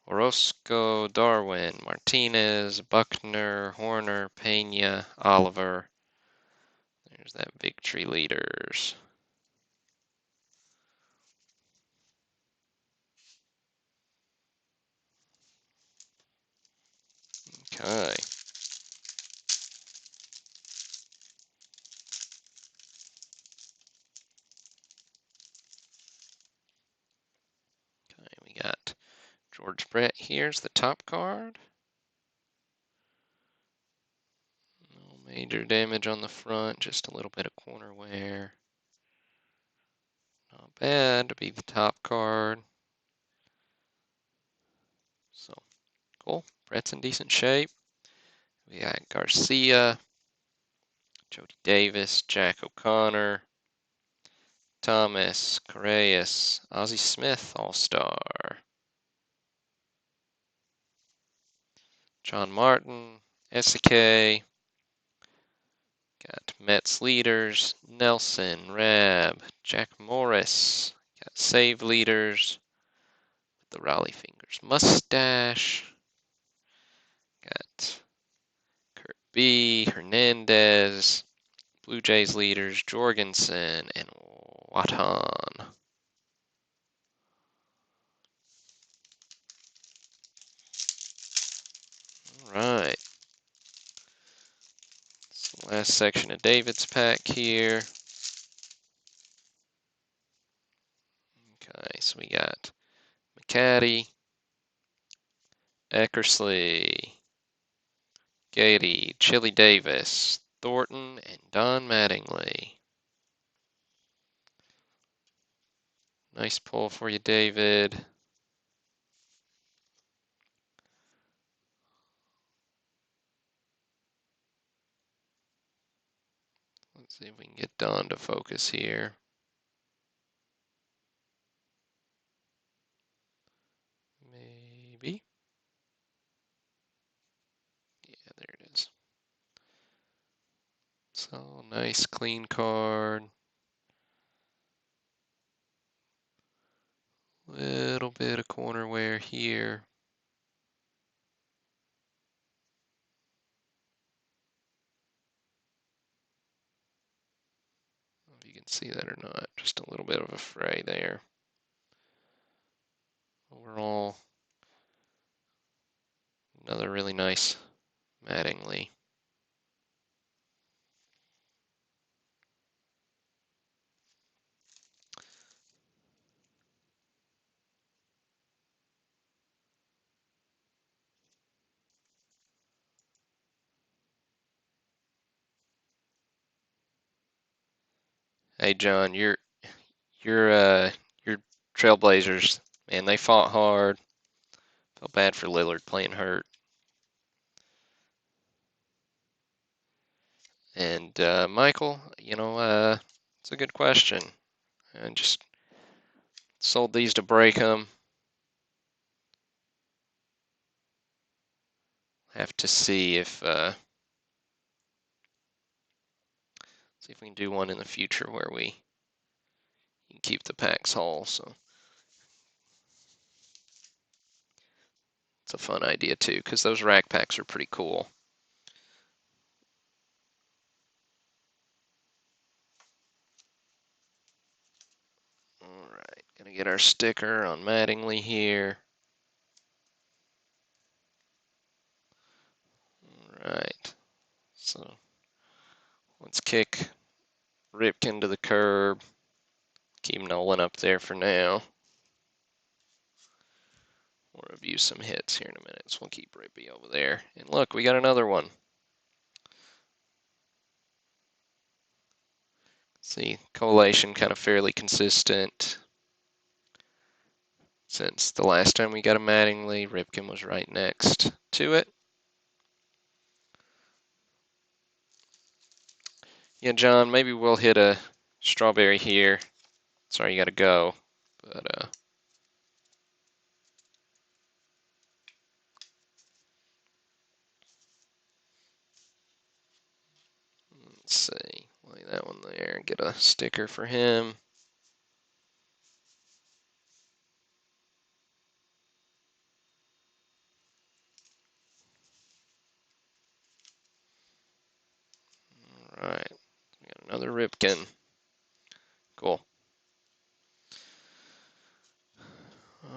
Orozco, Darwin, Martinez, Buckner, Horner, Pena, Oliver. There's that Victory leaders. Okay. Okay, we got George Brett. Here's the top card. No major damage on the front, just a little bit of corner wear. Not bad to be the top card. So, cool. Brett's in decent shape. We got Garcia, Jody Davis, Jack O'Connor, Thomas, Correas, Ozzie Smith, All-Star, John Martin, SK, got Mets leaders, Nelson, Rab, Jack Morris, got save leaders, with the Raleigh Fingers mustache, got Kurt B, Hernandez, Blue Jays leaders, Jorgensen, and Watton. All right. Last section of David's pack here. Okay, so we got McCaddy, Eckersley, Gady, Chili Davis, Thornton, and Don Mattingly. Nice pull for you, David. Let's see if we can get Don to focus here. Maybe. Yeah, there it is. So nice clean card. Little bit of corner wear here. If you can see that or not, just a little bit of a fray there. Overall, another really nice Mattingly. Hey John, your Trailblazers, man, they fought hard. Felt bad for Lillard playing hurt. And Michael, it's a good question. I just sold these to break them. Have to see if we can do one in the future where we can keep the packs whole. So it's a fun idea too, because those rack packs are pretty cool. All right, gonna get our sticker on Mattingly here. All right, so let's kick Ripken to the curb. Keep Nolan up there for now. We'll review some hits here in a minute, so we'll keep Rippy over there. And look, we got another one. See, collation kind of fairly consistent. Since the last time we got a Mattingly, Ripken was right next to it. Yeah, John, maybe we'll hit a strawberry here. Sorry, you got to go. But let's see. Lay that one there and get a sticker for him. All right. We got another Ripken. Cool.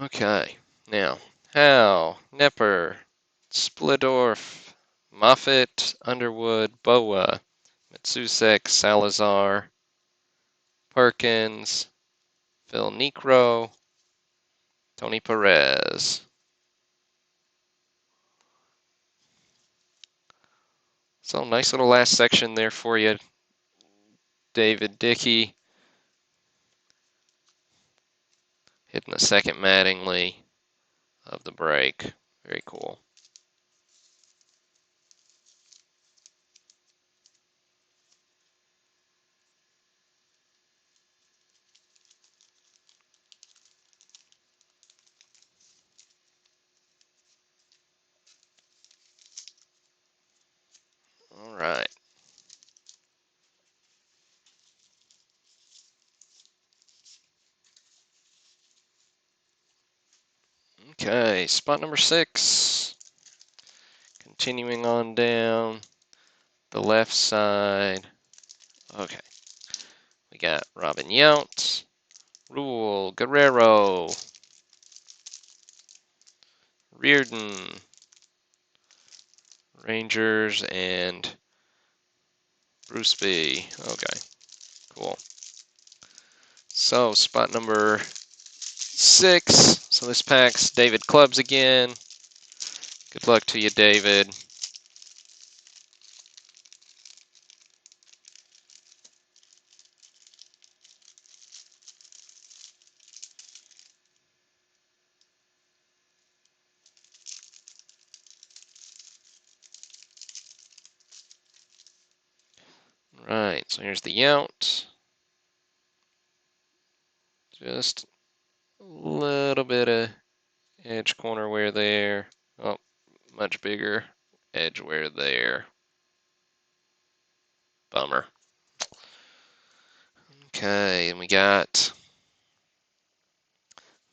Okay. Now, Hal, Nepper, Splidorf, Moffett, Underwood, Boa, Matsusek, Salazar, Perkins, Phil Necro, Tony Perez. So nice little last section there for you, David Dickey. Hitting the second Mattingly of the break. Very cool. All right. Okay, spot number 6. Continuing on down the left side. Okay. We got Robin Yount, Rule, Guerrero, Reardon, Rangers, and Bruce B. Okay, cool. So spot number 6. So this pack's David Clubs again. Good luck to you, David. Right, so here's the Yount. Just a little bit of edge corner wear there. Oh, much bigger edge wear there. Bummer. Okay, and we got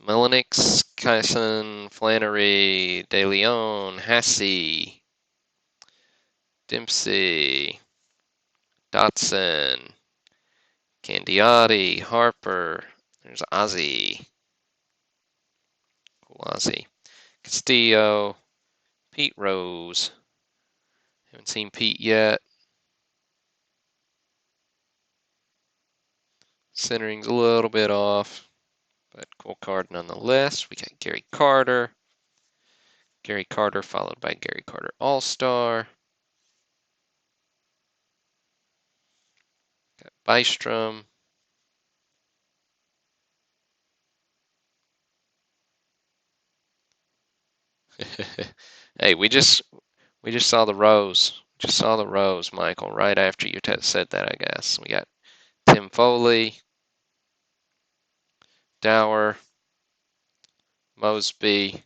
Melanix, Kyson, Flannery, De Leon, Hassey, Dempsey, Dotson, Candiotti, Harper. There's Ozzy. Cool Ozzy. Castillo, Pete Rose. Haven't seen Pete yet. Centering's a little bit off, but cool card nonetheless. We got Gary Carter. Gary Carter followed by Gary Carter All-Star. Got Bystrom. Hey, we just saw the rose. Just saw the rose, Michael, right after you said that, I guess. We got Tim Foley, Dower, Mosby,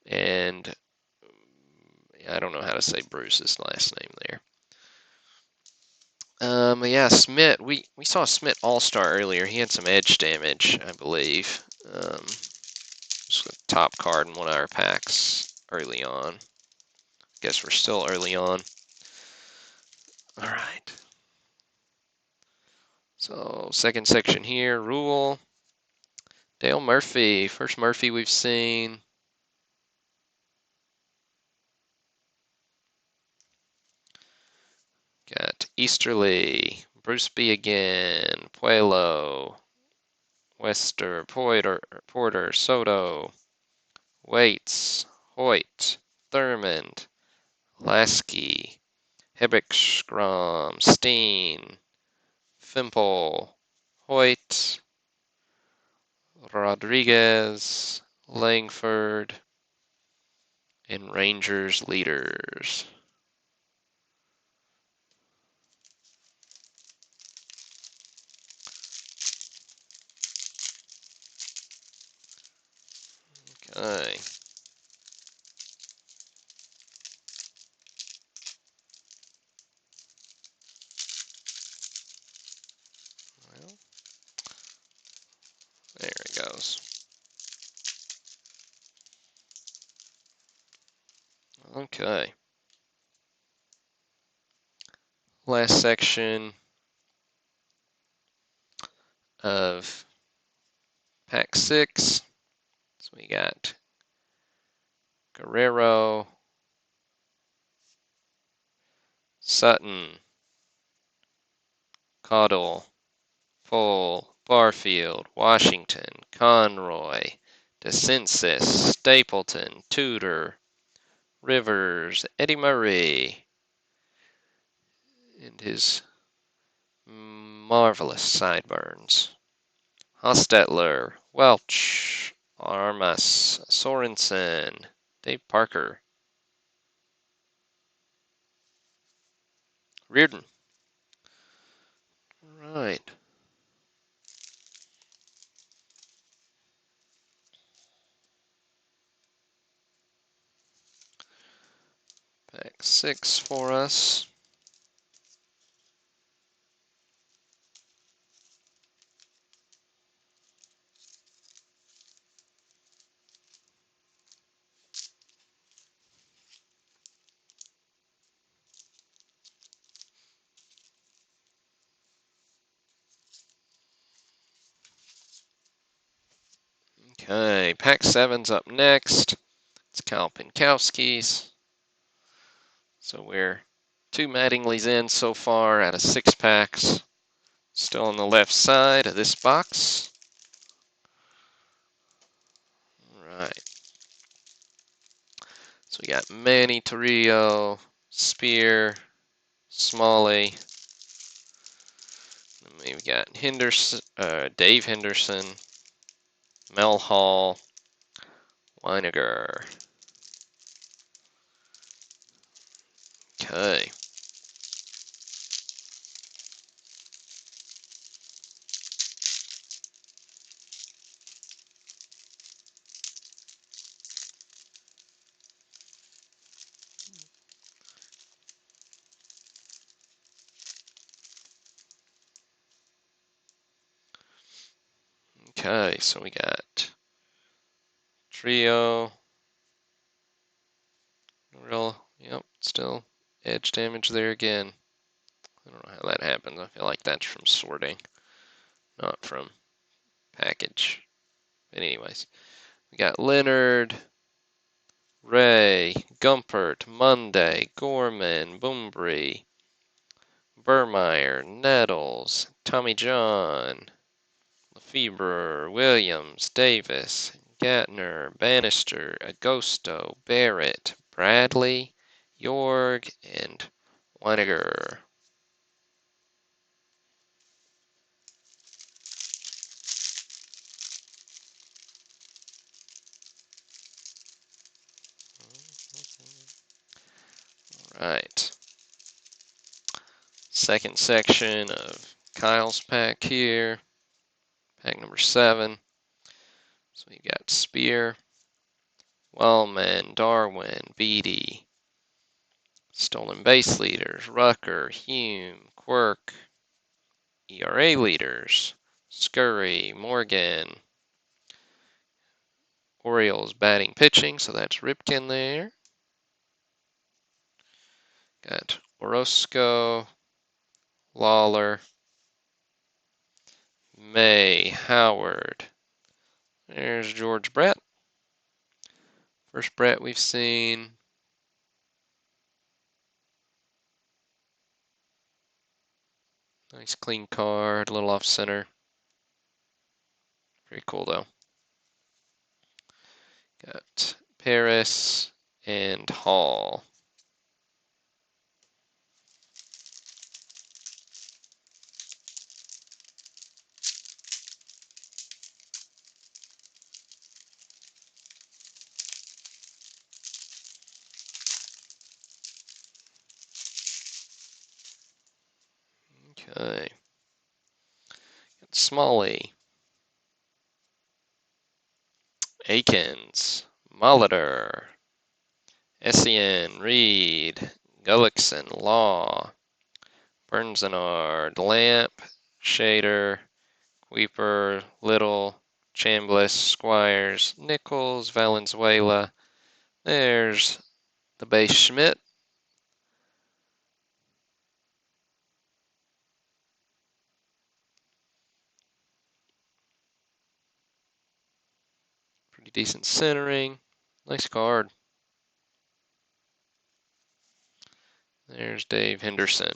and I don't know how to say Bruce's last name there. Yeah, Smith. We saw Smith All-Star earlier. He had some edge damage, I believe. Just a top card in one of our packs early on. Guess we're still early on. All right. So second section here, Rule. Dale Murphy, first Murphy we've seen. Got Easterly, Bruce B again, Puelo, Wester, Porter, Soto, Waits, Hoyt, Thurmond, Lasky, Hebekstrom, Steen, Fimple, Hoyt, Rodriguez, Langford, and Rangers leaders. Okay. Well, there it goes. Okay. Last section of pack 6. So we got Guerrero, Sutton, Caudill, Pohl, Barfield, Washington, Conroy, DeCinces, Stapleton, Tudor, Rivers, Eddie Murray, and his marvelous sideburns. Hostetler, Welch, Armas, Sorensen, Dave Parker, Reardon. All right. Pack 6 for us. Okay, pack 7's up next. It's Kyle Pinkowski's. So we're 2 Mattingly's in so far out of 6 packs. Still on the left side of this box. All right. So we got Manny Torrio, Spear, Smalley. And we've got Henderson, Dave Henderson, Mel Hall, Weiniger. Okay. Okay, so we got Trio. Real, yep, still edge damage there again. I don't know how that happens. I feel like that's from sorting, not from package. But anyways, we got Leonard, Ray, Gumpert, Monday, Gorman, Boombry, Burmeyer, Nettles, Tommy John, Lefebvre, Williams, Davis, Gatner, Bannister, Agosto, Barrett, Bradley, Jorg, and Weiniger. Right. Second section of Kyle's pack here. Pack number 7. So we got Spear, Wellman, Darwin, Beatty, stolen base leaders, Rucker, Hume, Quirk, ERA leaders, Scurry, Morgan, Orioles batting pitching, so that's Ripken there. Got Orozco, Lawler, May, Howard. There's George Brett. First Brett we've seen. Nice clean card, a little off center. Pretty cool though. Got Paris and Hall. Okay. Got Smalley, Akins, Molitor, Essien, Reed, Gullickson, Law, Bernzenard, Lamp, Shader, Weeper, Little, Chambliss, Squires, Nichols, Valenzuela. There's the base Schmidt. Pretty decent centering. Nice card. There's Dave Henderson.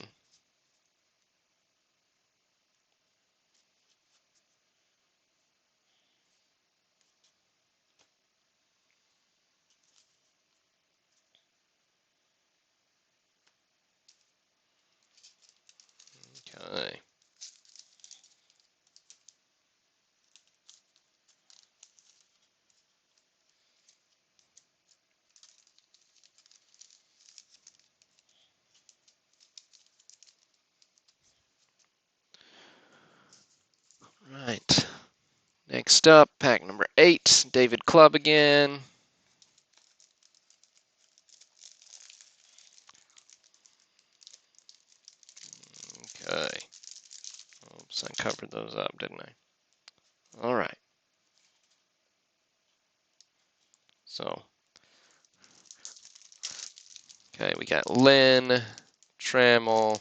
Okay. Right. Next up, pack number 8, David Clubb again. Okay. Oops, I covered those up, didn't I? All right. So, okay, we got Lynn, Trammell,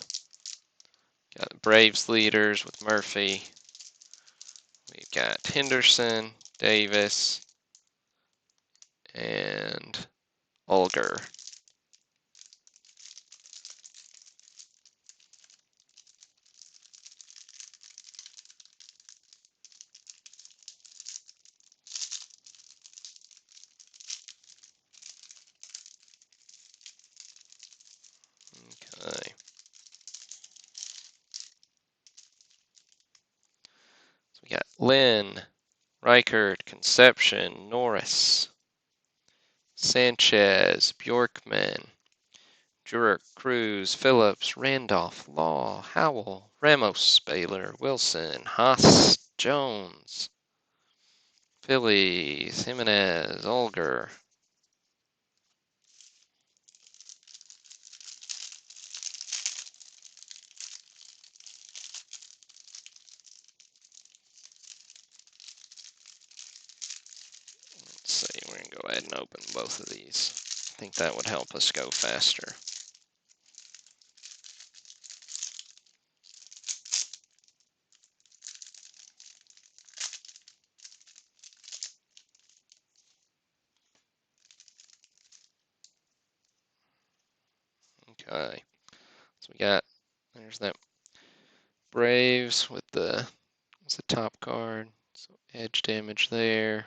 got Braves leaders with Murphy. We've got Henderson, Davis, and Olger. We got Lynn, Reichert, Conception, Norris, Sanchez, Bjorkman, Jurek, Cruz, Phillips, Randolph, Law, Howell, Ramos, Baylor, Wilson, Haas, Jones, Phillies, Jimenez, Olger. Let's see, we're going to go ahead and open both of these. I think that would help us go faster. Okay, so we got, there's that Braves with the, what's the top card? So edge damage there.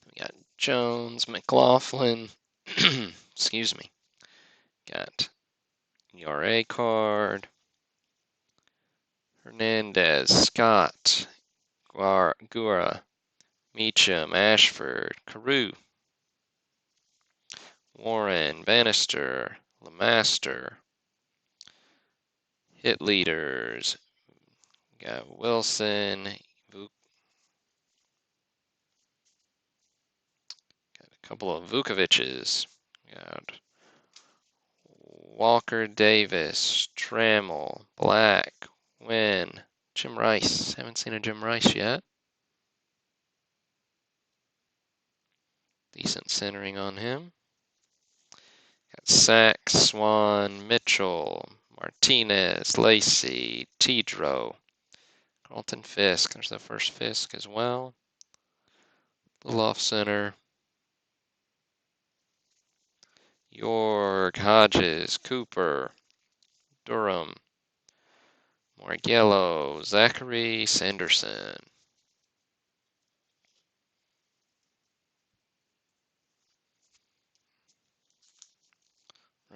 We got Jones, McLaughlin, excuse me. Got ERA card, Hernandez, Scott, Gura, Meacham, Ashford, Carew, Warren, Bannister, Lemaster. Hit leaders. We got Wilson, got a couple of Vukovic's. We got Walker Davis, Trammell, Black, Wynn, Jim Rice. Haven't seen a Jim Rice yet. Decent centering on him. Got Sachs, Swan, Mitchell, Martinez, Lacey, Tidrow, Carlton Fisk. There's the first Fisk as well. Little off center. York, Hodges, Cooper, Durham, Morgello, Zachary, Sanderson.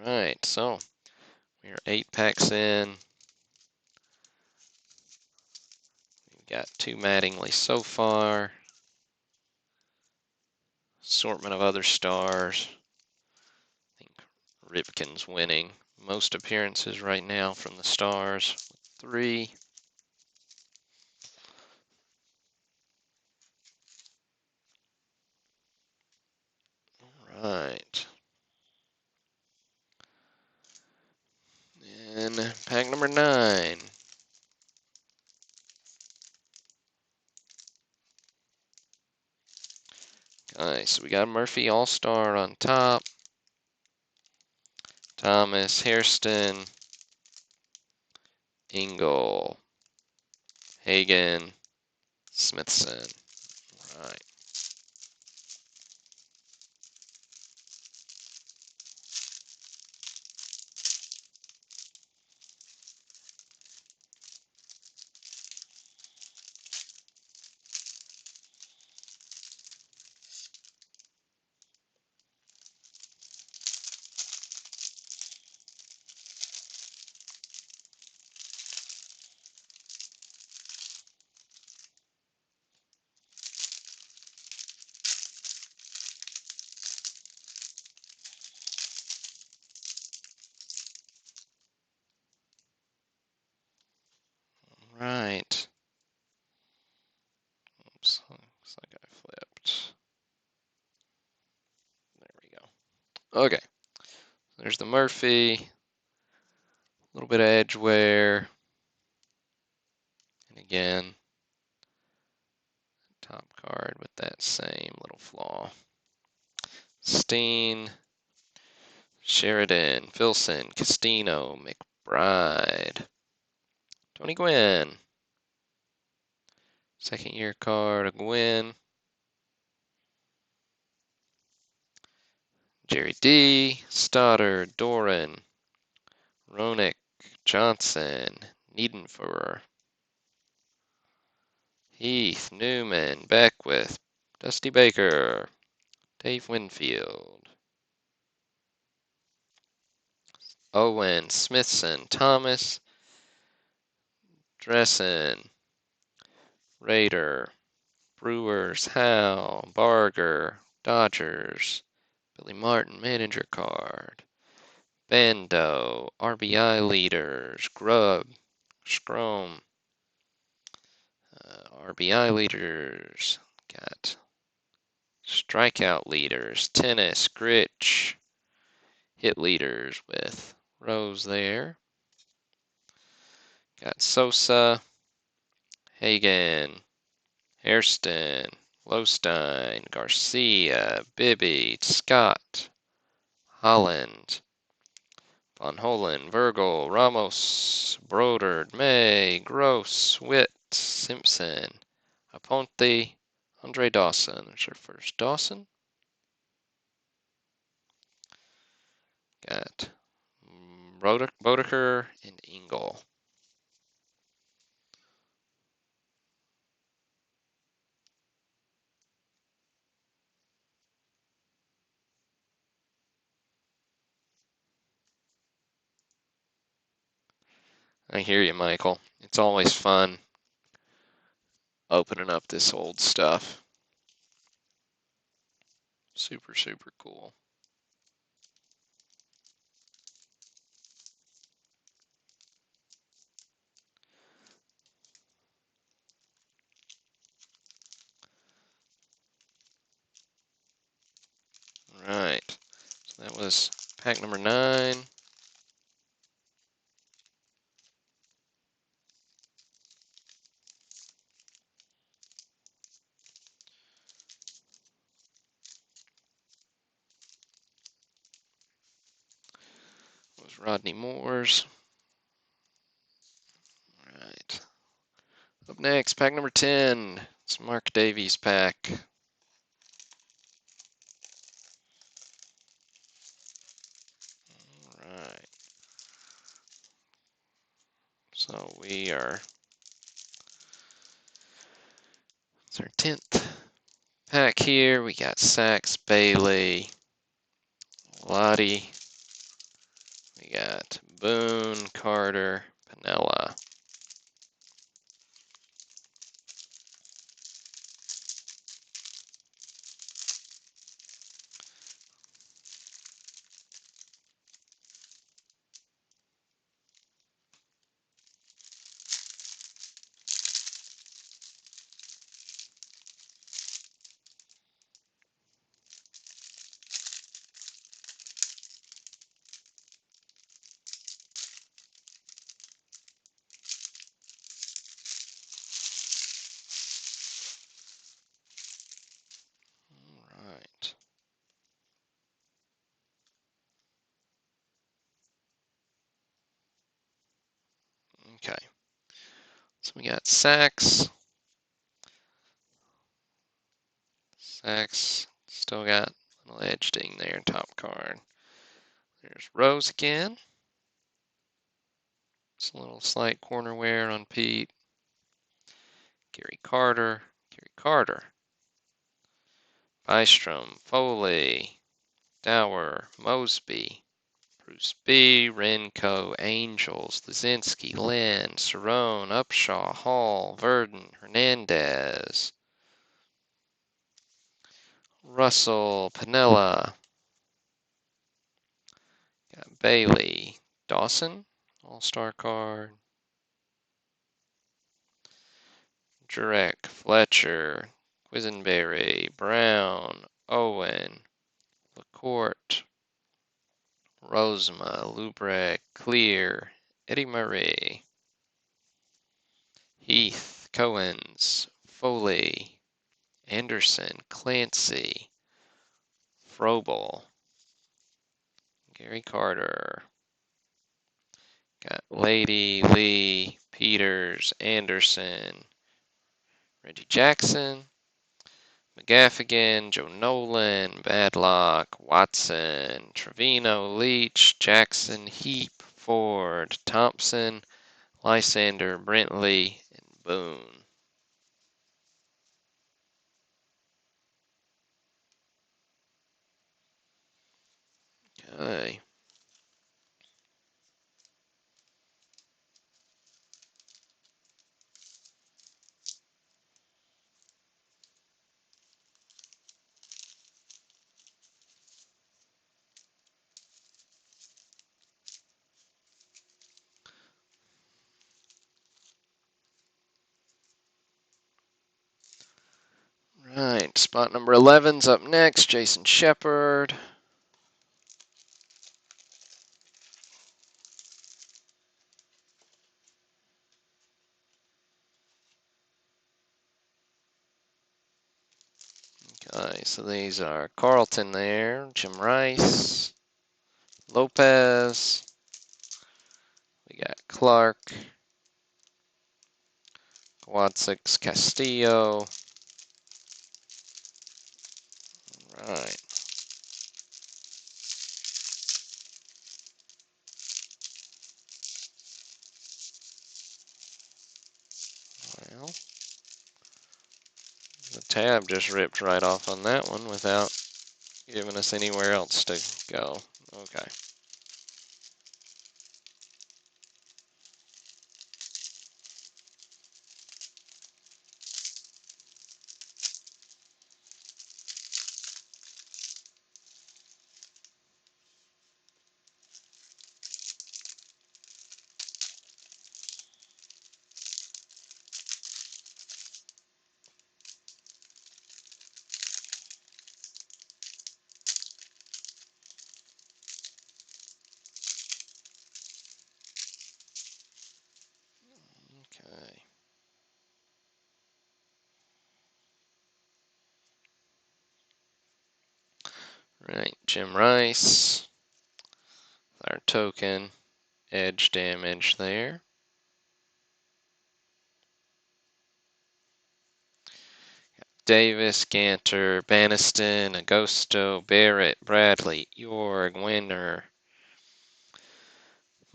Right, so we are 8 packs in. We've got 2 Mattingly so far. Assortment of other stars. I think Ripken's winning most appearances right now from the stars. 3. All right. And pack number 9. Alright, so we got Murphy All-Star on top. Thomas, Hairston, Engel, Hagen, Smithson. Right. Right. Oops, looks like I flipped. There we go. Okay. There's the Murphy. A little bit of edge wear. And again, top card with that same little flaw. Steen, Sheridan, Filson, Castino, McBride, Tony Gwynn. Second year card of Gwynn. Jerry D, Stoddard, Doran, Ronick, Johnson, Niedenfuhr, Heath, Newman, Beckwith, Dusty Baker, Dave Winfield, Owen, Smithson, Thomas, Dressen, Raider, Brewers, Howe, Barger, Dodgers, Billy Martin manager card, Bando, RBI leaders, Grubb, Scrum, RBI leaders, got strikeout leaders, Tennis, Gritch, hit leaders with Rose there. Got Sosa, Hagen, Hairston, Lostein, Garcia, Bibby, Scott, Holland, Von Holen, Virgil, Ramos, Broderd, May, Gross, Witt, Simpson, Aponte, Andre Dawson. There's our first Dawson. Got Bodeker and Engel. I hear you, Michael. It's always fun opening up this old stuff. Super, super cool. All right. So that was pack number 9. Was Rodney Moore's. All right. Up next, pack number 10. It's Mark Davies pack. All right. So we are, it's our 10th pack here. We got Sachs, Bailey, Lottie. We got Boone, Carter, Piniella. All right. Okay. So we got Sachs. Sachs still got a little edge ding there, top card. There's Rose again. It's a little slight corner wear on Pete. Gary Carter. Bystrom, Foley, Dower, Mosby, Bruce B., Renko, Angels, Lazinski, Lynn, Cerrone, Upshaw, Hall, Verdon, Hernandez, Russell, Piniella, got Bailey, Dawson, All-Star card, Jurek, Fletcher, Quisenberry, Brown, Owen, LaCourte, Rosema, Lubrek, Clear, Eddie Murray, Heath, Cohens, Foley, Anderson, Clancy, Frobel, Gary Carter, got Lady, Lee, Peters, Anderson, Reggie Jackson, McGaffigan, Joe Nolan, Badlock, Watson, Trevino, Leach, Jackson, Heap, Ford, Thompson, Lysander, Brentley, and Boone. Okay. right, spot number 11's up next, Jason Shepard. Okay, so these are Carlton there, Jim Rice, Lopez, we got Clark, quad 6 Castillo. Right. Well, the tab just ripped right off on that one without giving us anywhere else to go. Okay. Okay. Right, Jim Rice, our token, edge damage there. Davis, Ganter, Baniston, Agosto, Barrett, Bradley, Jorg, Winner,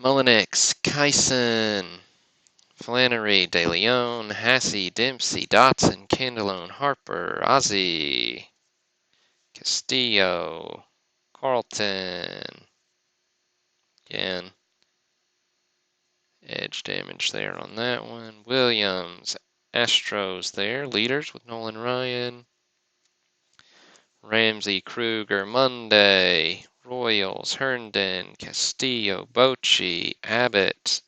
Mullinix, Kyson, Flannery, De Leon, Hassey, Dempsey, Dotson, Candelone, Harper, Ozzy, Castillo, Carlton. Again, edge damage there on that one. Williams, Astros there, leaders with Nolan Ryan. Ramsey, Kruger, Monday, Royals, Herndon, Castillo, Bochy, Abbott,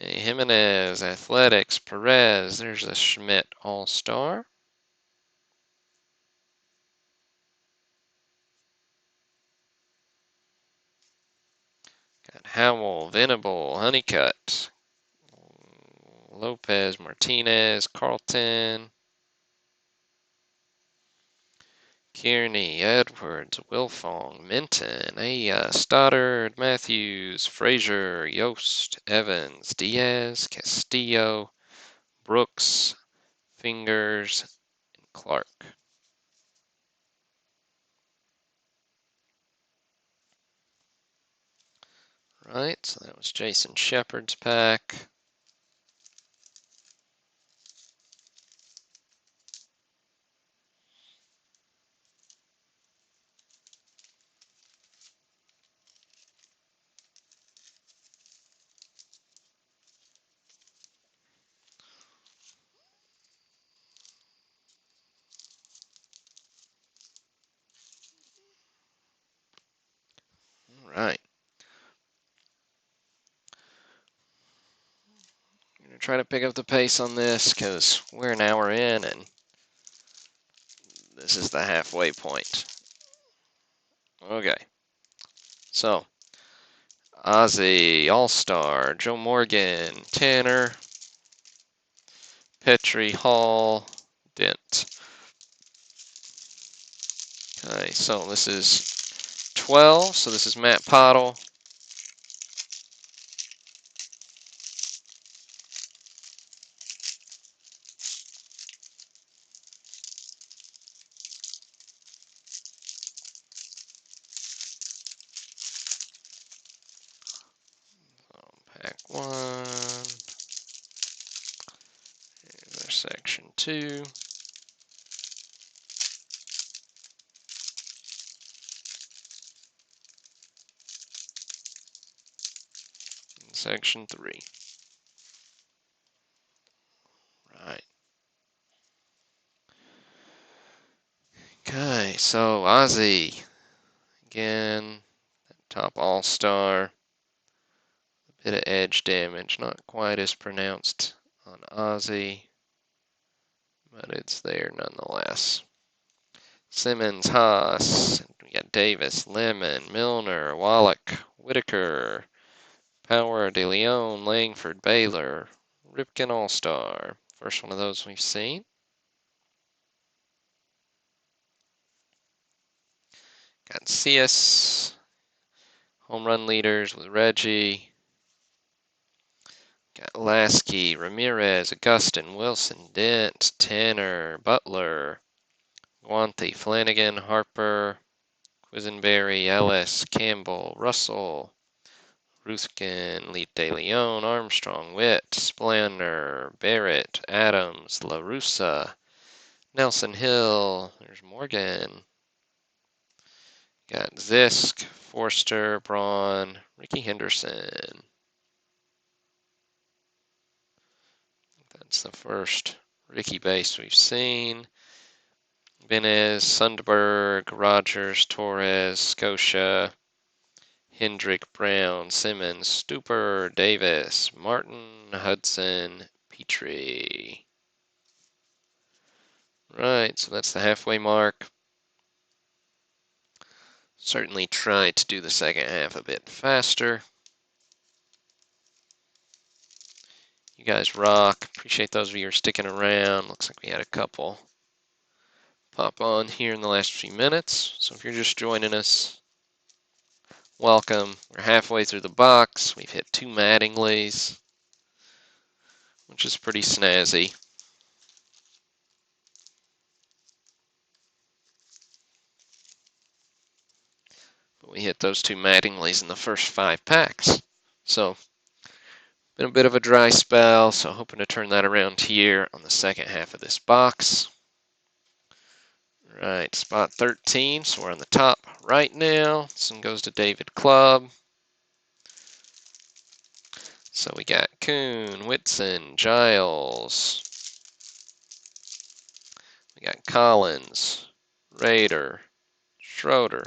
Jimenez, Athletics, Perez. There's a Schmidt All-Star. Got Howell, Venable, Honeycutt, Lopez, Martinez, Carlton, Kearney, Edwards, Wilfong, Minton, Stoddard, Matthews, Frazier, Yost, Evans, Diaz, Castillo, Brooks, Fingers, and Clark. Right, so that was Jason Shepard's pack. All right. I'm going to try to pick up the pace on this because we're an hour in and this is the halfway point. Okay. So, Ozzy, All-Star, Joe Morgan, Tanner, Petrie, Hall, Dent. Okay, so this is 12. So this is Matt Pottle. Pack 1. Here's our section 2. And section 3. Right. Okay, so Ozzy. Again, top all-star. A bit of edge damage, not quite as pronounced on Ozzy, but it's there nonetheless. Simmons, Haas. We got Davis, Lemon, Milner, Wallach, Whitaker, Power, De Leon, Langford, Baylor, Ripken All-Star. First one of those we've seen. Got Cius, home run leaders with Reggie. Got Lasky, Ramirez, Augustin, Wilson, Dent, Tanner, Butler, Guanti, Flanagan, Harper, Quisenberry, Ellis, Campbell, Russell, Ruthkin, Lee De Leon, Armstrong, Witt, Splander, Barrett, Adams, La Russa, Nelson Hill, there's Morgan. Got Zisk, Forster, Braun, Ricky Henderson. That's the first Ricky base we've seen. Benez, Sundberg, Rogers, Torres, Scotia, Hendrick, Brown, Simmons, Stuper, Davis, Martin, Hudson, Petrie. Right, so that's the halfway mark. Certainly try to do the second half a bit faster. You guys rock. Appreciate those of you who are sticking around. Looks like we had a couple pop on here in the last few minutes. So if you're just joining us, welcome. We're halfway through the box. We've hit 2 Mattingleys, which is pretty snazzy. But we hit those 2 Mattingleys in the first 5 packs. So been a bit of a dry spell, so hoping to turn that around here on the second half of this box. Right, spot 13, so we're on the top right now. This one goes to David Clubb. So we got Kuhn, Whitson, Giles. We got Collins, Rader, Schroeder.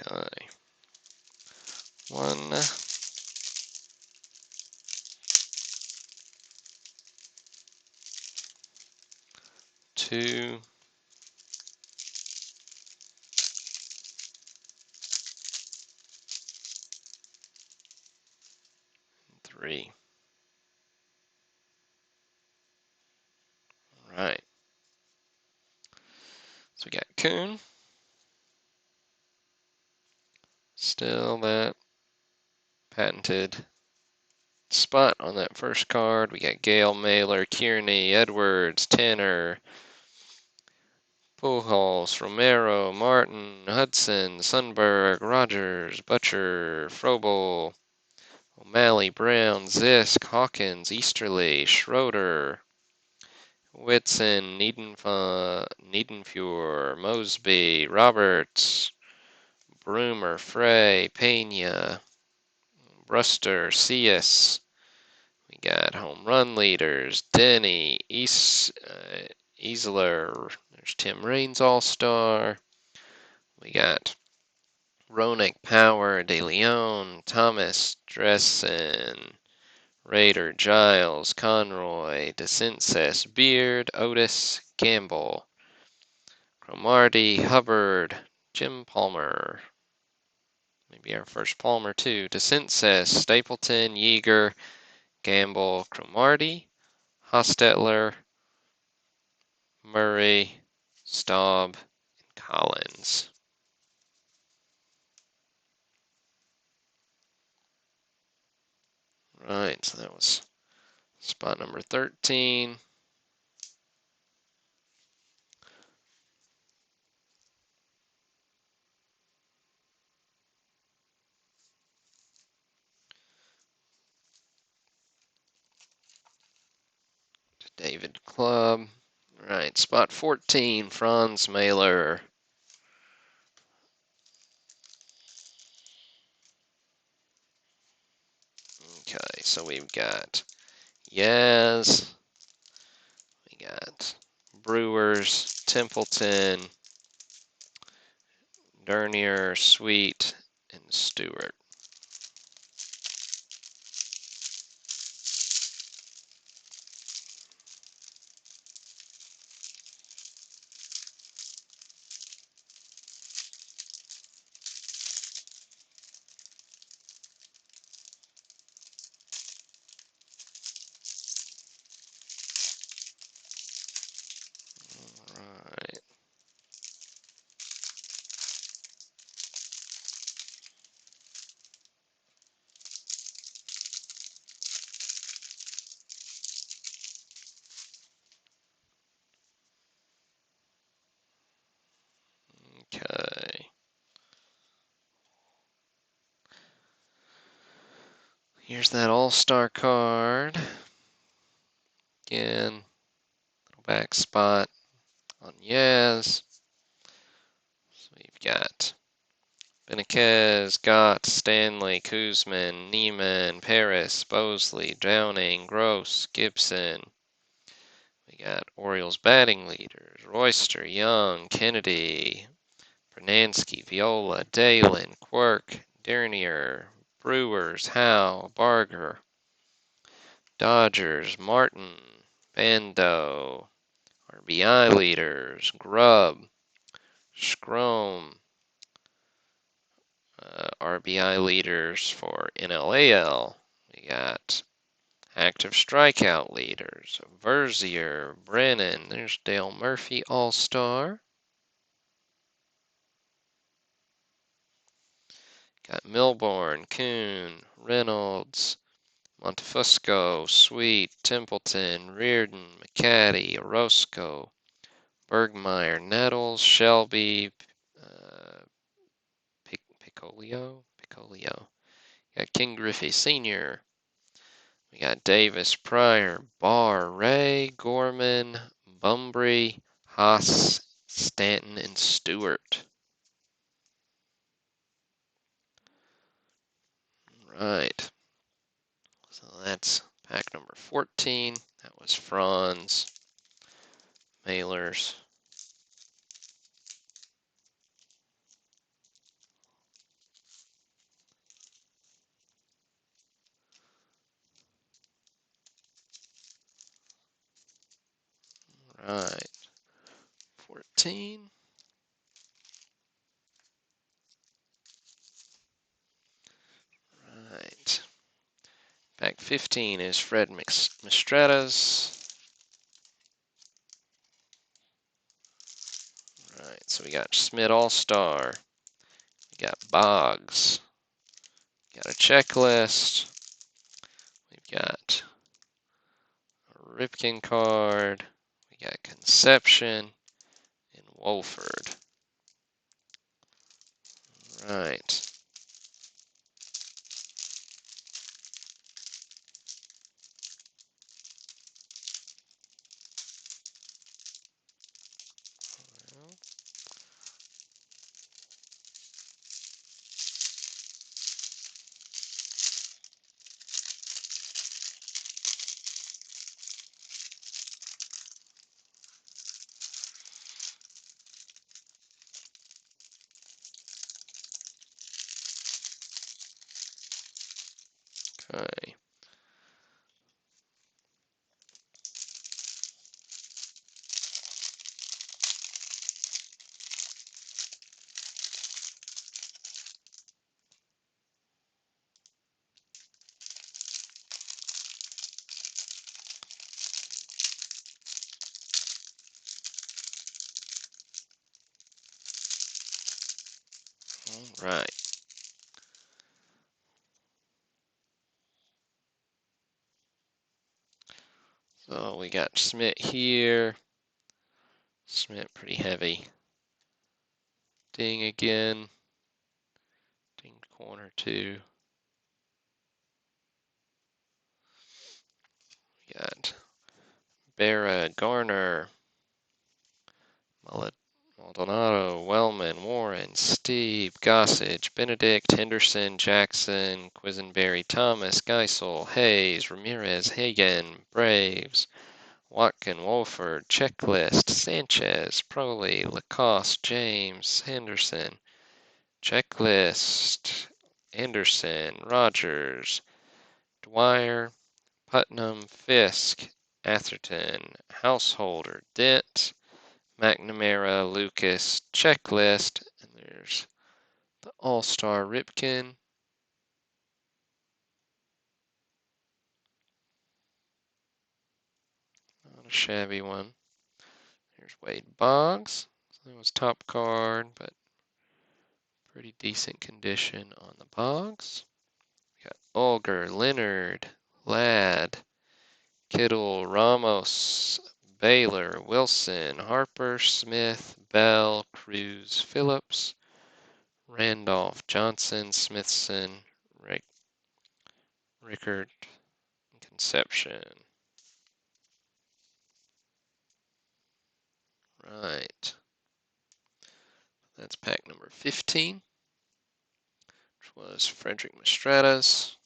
Okay. 1, 2, 3. All right. So we got Kuhn. Still that patented spot on that first card. We got Gale, Mailer, Kearney, Edwards, Tanner, Pujols, Romero, Martin, Hudson, Sundberg, Rogers, Butcher, Frobel, O'Malley, Brown, Zisk, Hawkins, Easterly, Schroeder, Whitson, Niedenfuhr, Mosby, Roberts, Broomer, Frey, Pena, Bruster, Cius. We got home run leaders, Denny, Easler, there's Tim Raines All-Star. We got Roenick, Power, De Leon, Thomas, Dressen, Rader, Giles, Conroy, DeCinces, Beard, Otis, Campbell, Cromartie, Hubbard, Jim Palmer. Maybe our first Palmer too. DeCinces, Stapleton, Yeager, Gamble, Cromartie, Hostetler, Murray, Staub, and Collins. Right, so that was spot number 13. David Clubb. Right, spot 14, Franz Mailer. Okay, so we've got Yaz, Brewers, Templeton, Dernier, Sweet, and Stewart. Right. Okay. Here's that all-star card. Again, little back spot on Yaz. So we've got Benaquez, Gott, Stanley, Kuzman, Neiman, Paris, Bosley, Downing, Gross, Gibson. We got Orioles batting leaders, Royster, Young, Kennedy, Bernansky, Viola, Dalen, Quirk, Dernier, Brewers, Howe, Barger, Dodgers, Martin, Bando, RBI leaders, Grubb, Schrome, RBI leaders for NLAL. We got active strikeout leaders, Verzier, Brennan, there's Dale Murphy, All-Star. Got Milbourne, Kuhn, Reynolds, Montefusco, Sweet, Templeton, Reardon, McCaddy, Orozco, Bergmeyer, Nettles, Shelby, Picolio. Got King Griffey Sr. We got Davis, Pryor, Barr, Ray, Gorman, Bumbry, Haas, Stanton, and Stewart. Right. So that's pack number 14. That was Franz, mailers. Right. 14. Right. Pack 15 is Fred Mistretta's. Right, so we got Schmidt All-Star. We got Boggs. Got a checklist. We've got a Ripken card. We got Conception and Wolford. Right. Okay. All right. So we got Schmidt here. Schmidt pretty heavy. Ding again. Ding corner two. We got Berra, Garner, Maldonado, Wellman, Warren, Steve, Gossage, Benedict, Henderson, Jackson, Quisenberry, Thomas, Geisel, Hayes, Ramirez, Hagan, Braves, Watkin, Wolford, Checklist, Sanchez, Proley, Lacoste, James, Henderson, Checklist, Anderson, Rogers, Dwyer, Putnam, Fisk, Atherton, Householder, Dent, McNamara, Lucas, Checklist, and there's the All-Star Ripken. Not a shabby one. Here's Wade Boggs. So that was top card, but pretty decent condition on the Boggs. We got Olger, Leonard, Ladd, Kittle, Ramos, Baylor, Wilson, Harper, Smith, Bell, Cruz, Phillips, Randolph, Johnson, Smithson, Rickard, Conception. Right. That's pack number 15, which was Frederick Mastratas.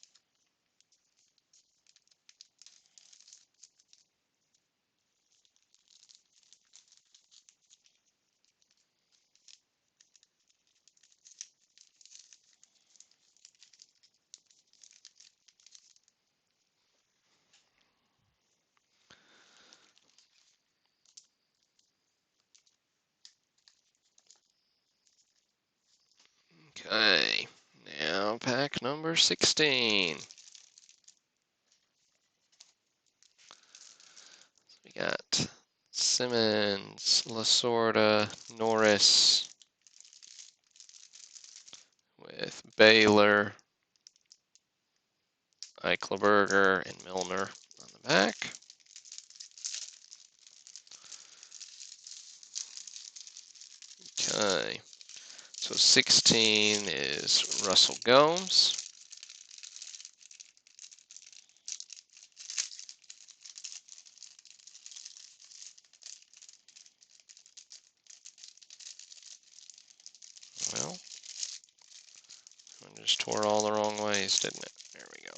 Okay, now pack number 16. We got Simmons, Lasorda, Norris with Baylor, Eichelberger, and Milner on the back. Okay, so 16 is Russell Gomes. Well, I just tore all the wrong ways, didn't it? There we go.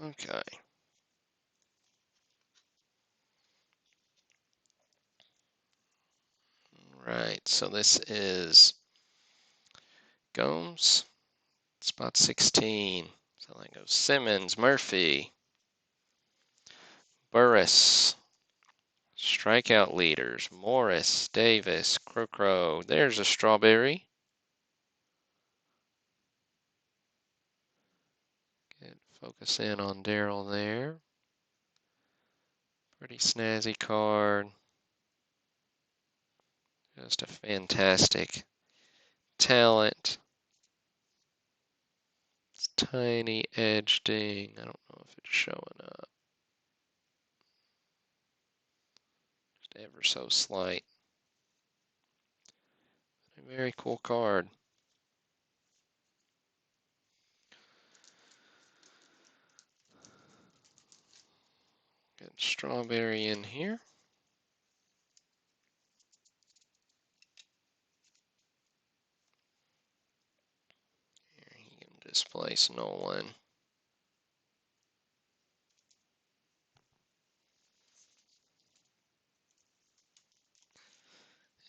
Okay. Right, so this is Gomes, spot 16. So that goes Simmons, Murphy, Burris, strikeout leaders, Morris, Davis, Crocrow. There's a strawberry. Get focus in on Darrell there. Pretty snazzy card. Just a fantastic talent. It's tiny edge ding. I don't know if it's showing up. Just ever so slight. A very cool card. Get strawberry in here. Here he can displace Nolan.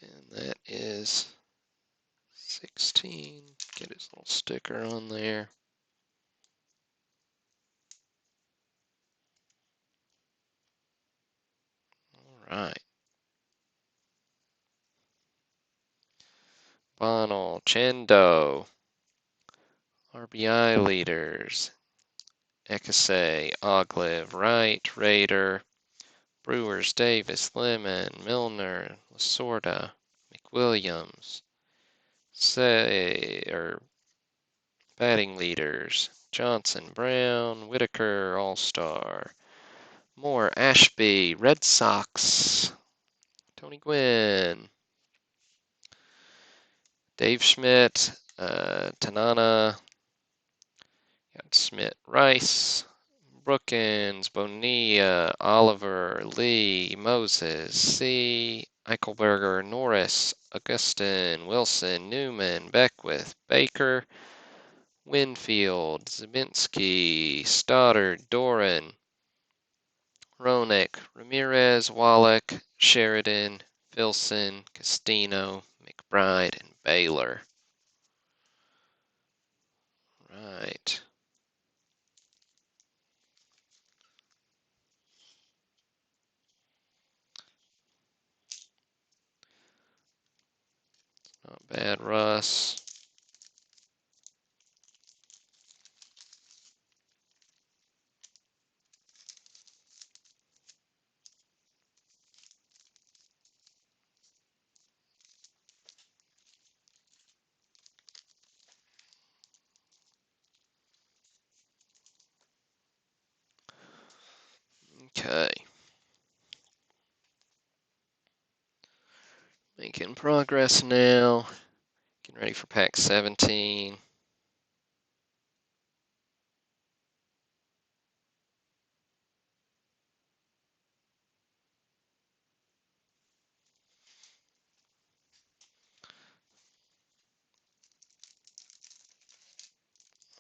And that is 16. Get his little sticker on there. All right. Bonnell, Chendo, RBI leaders, Ekase, Ogliv, Wright, Rader, Brewers, Davis, Lemon, Milner, Lasorda, McWilliams, batting leaders, Johnson, Brown, Whitaker, All-Star. Moore, Ashby, Red Sox. Tony Gwynn. Dave Schmidt, Tanana. Got Schmidt, Rice. Brookins, Bonilla, Oliver, Lee, Moses, C. Eichelberger, Norris, Augustin, Wilson, Newman, Beckwith, Baker, Winfield, Zabinski, Stoddard, Doran, Roenick, Ramirez, Wallach, Sheridan, Filson, Castino, McBride, and Baylor. Right. Not bad, Russ. Okay. Making progress now. Getting ready for pack 17.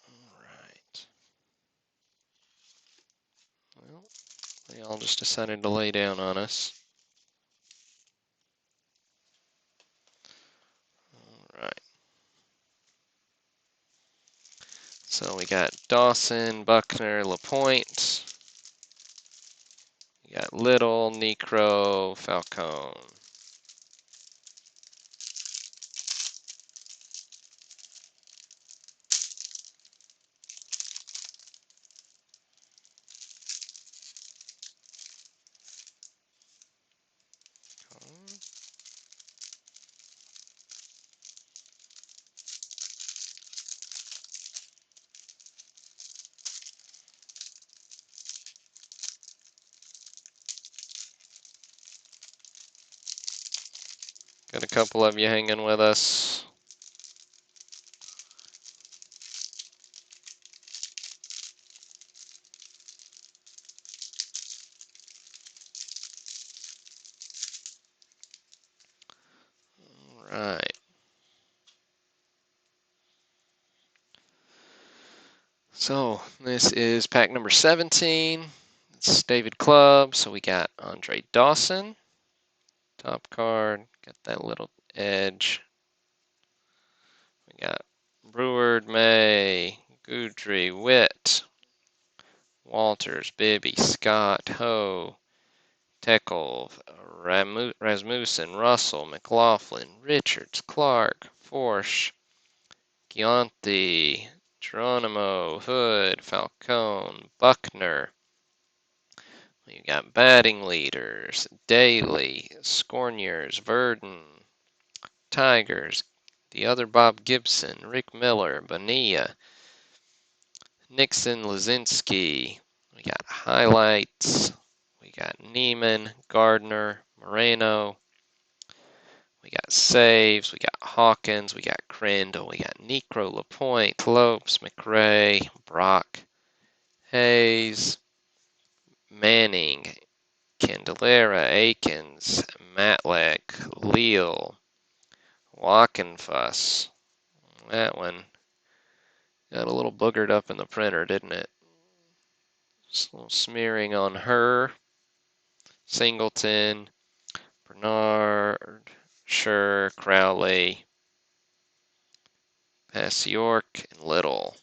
Alright. Well, they all just decided to lay down on us. Alright. So we got Dawson, Buckner, LaPointe. We got Little, Necro, Falcone. Got a couple of you hanging with us. Alright. So this is pack number 17. It's David Clubb. So we got Andre Dawson. Top card. Got that little edge. We got Breward, May, Goodry, Witt, Walters, Bibby, Scott, Ho, Teckel, Rasmussen, Russell, McLaughlin, Richards, Clark, Forsch, Gianti, Geronimo, Hood, Falcone, Buckner. You got batting leaders, Daly, Scorniers, Verdon, Tigers, the other Bob Gibson, Rick Miller, Bonilla, Nixon, Lazinski. We got highlights. We got Neiman, Gardner, Moreno. We got saves. We got Hawkins. We got Crandall. We got Necro, LaPointe, Lopes, McRae, Brock, Hayes, Manning, Candelera, Akins, Matlack, Leal, Walkenfuss. That one got a little boogered up in the printer, didn't it? Just a little smearing on her. Singleton, Bernard, Scher, Crowley, past York, and Little.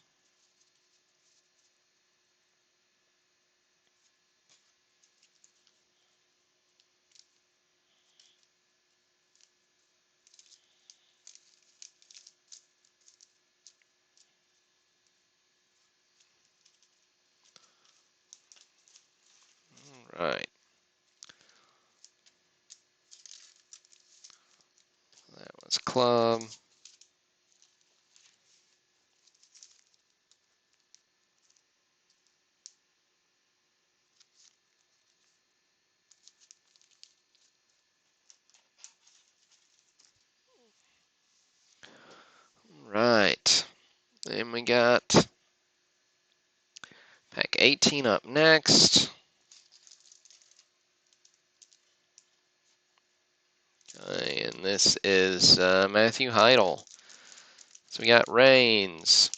All right. That was Clubb. got pack 18 up next. And this is Matthew Heidel. So we got Rains.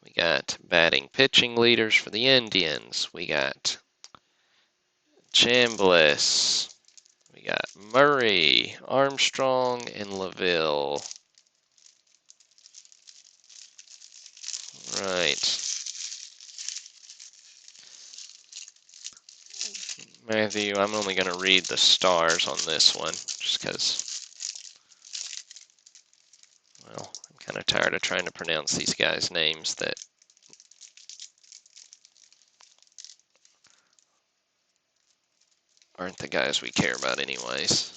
We got batting pitching leaders for the Indians. We got Chambliss. We got Murray, Armstrong, and LaVille. Right. Matthew, I'm only going to read the stars on this one, just because, well, I'm kind of tired of trying to pronounce these guys' names that aren't the guys we care about anyways.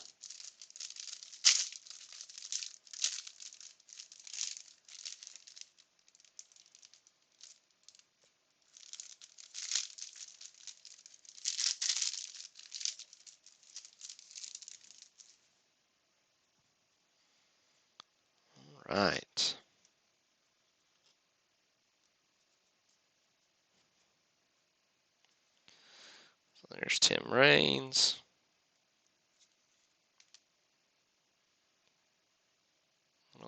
All right. So there's Tim Raines.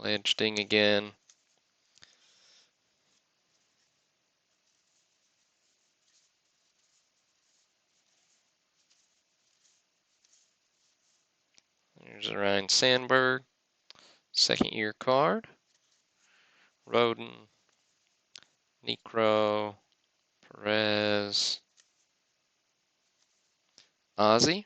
Edge ding again. There's Ryan Sandberg, second year card. Roden, Necro, Perez, Ozzy.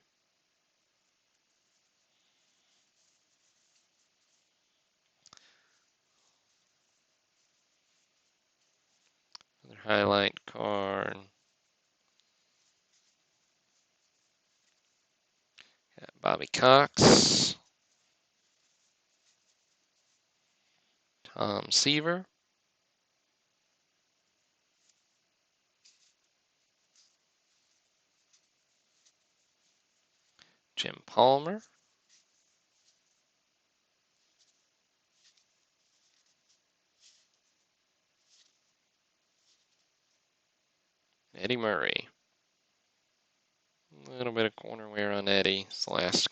Another highlight card. Got Bobby Cox, Tom Seaver, Jim Palmer, Eddie Murray. A little bit of corner wear on Eddie. It's the last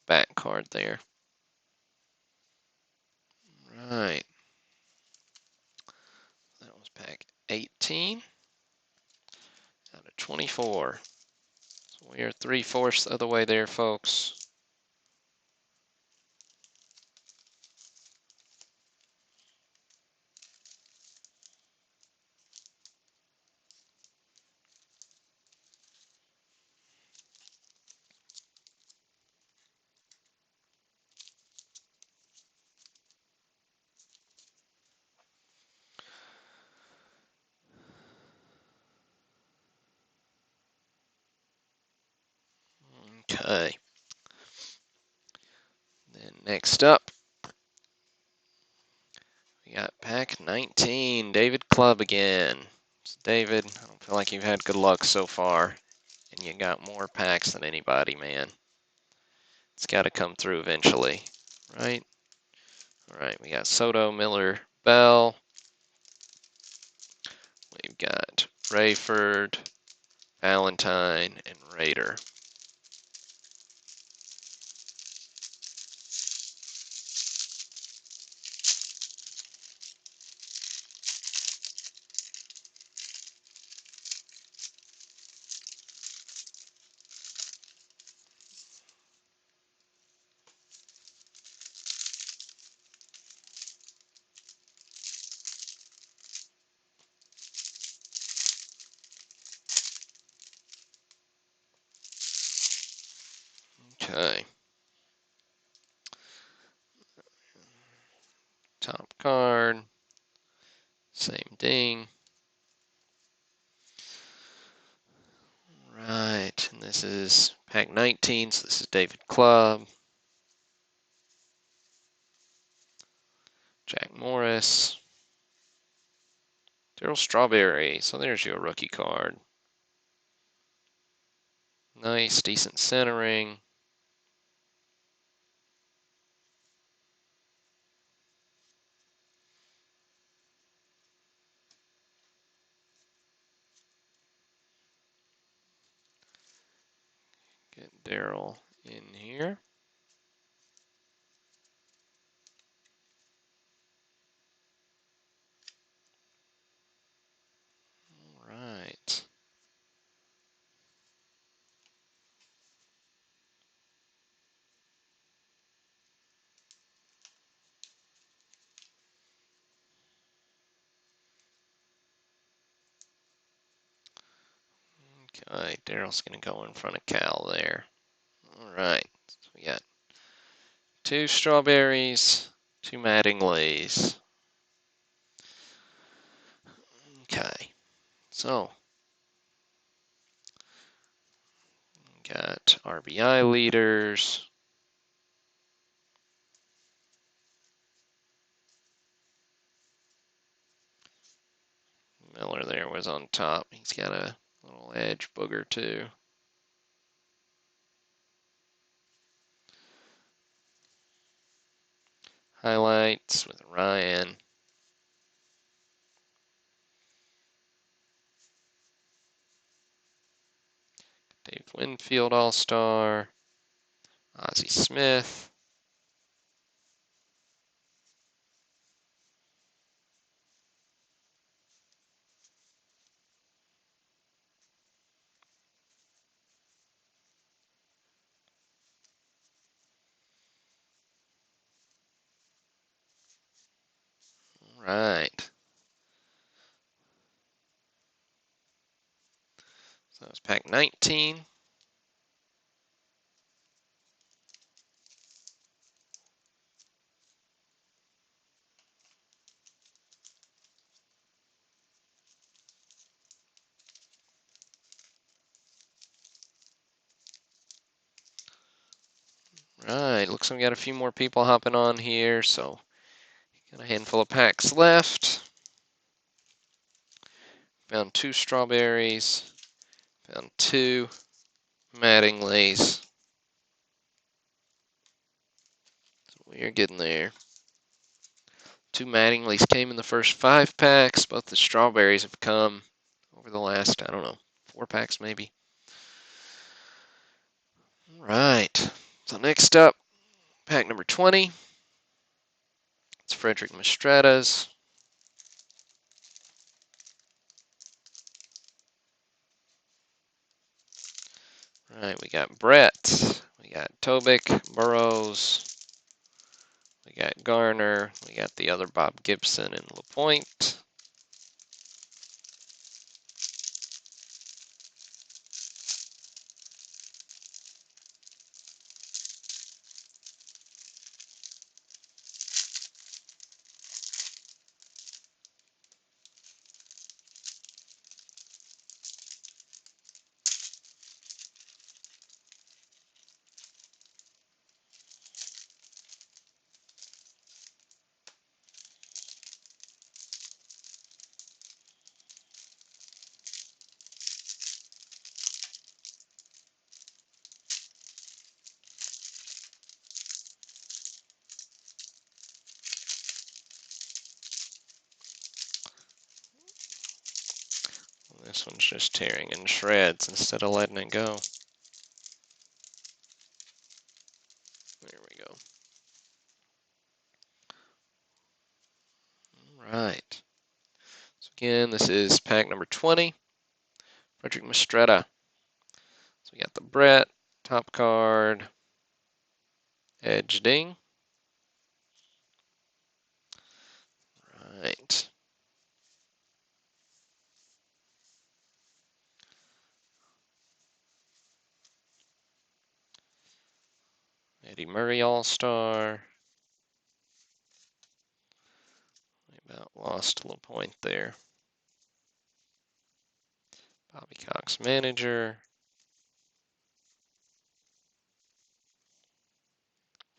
back card there. Right. That was pack 18 out of 24. So we are 3/4 of the way there, folks. Okay. Then next up, we got pack 19, David Clubb again. So David, I don't feel like you've had good luck so far, and you got more packs than anybody, man. It's got to come through eventually, right? All right, we got Soto, Miller, Bell. We've got Rayford, Valentine, and Rader. Okay. Top card. Same ding. Right, and this is pack 19, so this is David Clubb. Jack Morris. Darryl Strawberry. So there's your rookie card. Nice, decent centering. Daryl in here. All right. Okay, Daryl's going to go in front of Cal there. All right. So we got 2 strawberries, 2 Mattingly's. Okay. So, got RBI leaders. Miller there was on top. He's got a little edge booger too. Highlights with Ryan. Dave Winfield All-Star. Ozzie Smith. All right. So it's pack 19. Right, looks like we got a few more people hopping on here, so got a handful of packs left. Found 2 strawberries. Found 2 Mattingly's. So we are getting there. 2 Mattingly's came in the first 5 packs. Both the strawberries have come over the last, I don't know, 4 packs maybe. All right. So next up, pack number 20. It's Frederick Mistretta's. All right, we got Brett. We got Tobik, Burrows. We got Garner. We got the other Bob Gibson and LaPointe. This one's just tearing in shreds instead of letting it go. There we go. All right. So again, this is pack number 20. Frederick Mistretta. So we got the Brett, top card, Edge Ding. Right. Eddie Murray All-Star. We about lost a little point there. Bobby Cox Manager.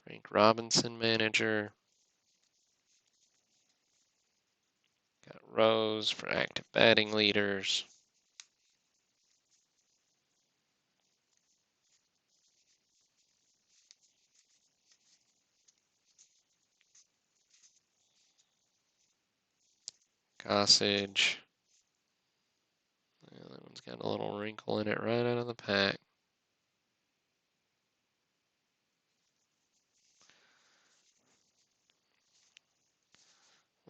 Frank Robinson Manager. Got Rose for active batting leaders. Gossage. Yeah, that one's got a little wrinkle in it right out of the pack.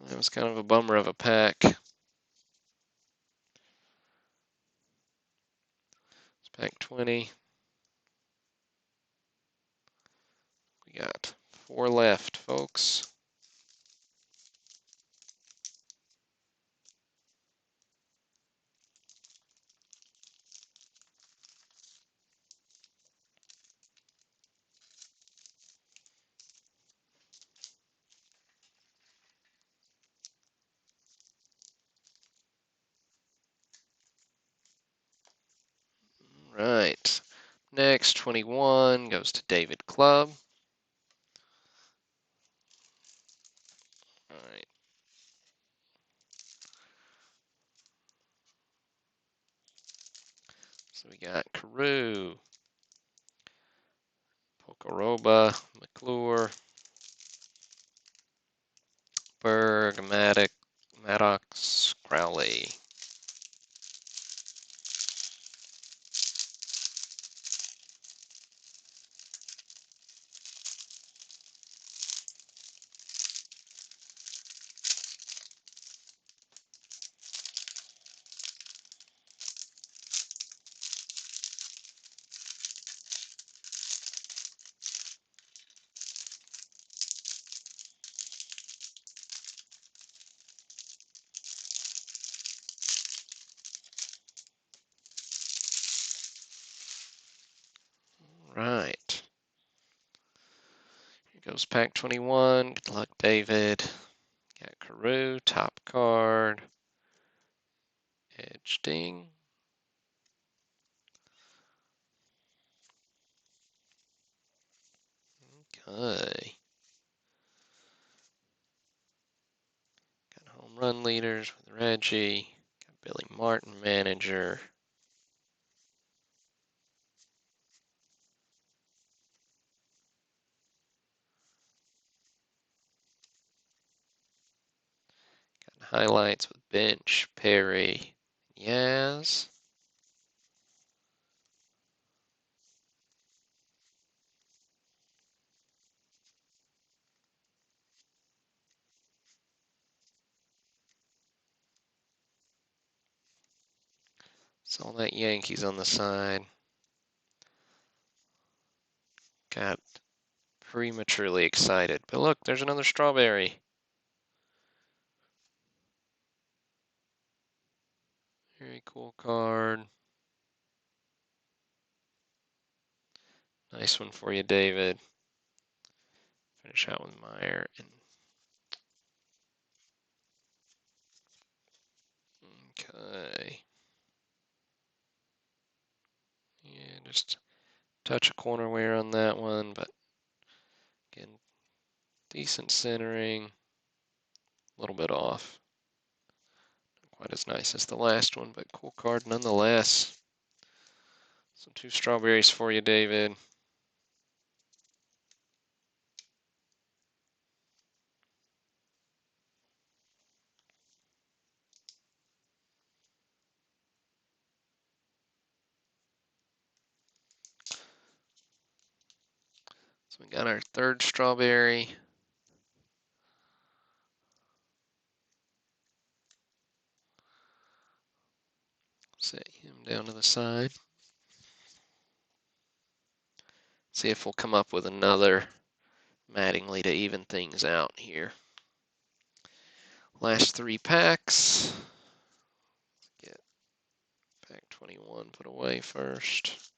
That was kind of a bummer of a pack. It's pack 20. We got 4 left, folks. Right. Next, 21 goes to David Clubb. All right. So we got Carew, Pokoroba, McClure, Berg, Maddox, Crowley. Right. Here goes pack 21. Good luck, David. Got Carew, top card. Edge ding. Okay. Got home run leaders with Reggie. Got Billy Martin, manager. Got highlights with Bench, Perry, Yaz. Saw that Yankees on the side. Got prematurely excited. But look, there's another strawberry. Very cool card. Nice one for you, David. Finish out with Meyer. Okay. Yeah, just touch a corner wear on that one, but again, decent centering. A little bit off. Not quite as nice as the last one, but cool card nonetheless. So 2 strawberries for you, David. So we got our 3rd strawberry. Set him down to the side. See if we'll come up with another Mattingly to even things out here. Last 3 packs. Get pack 21 put away first.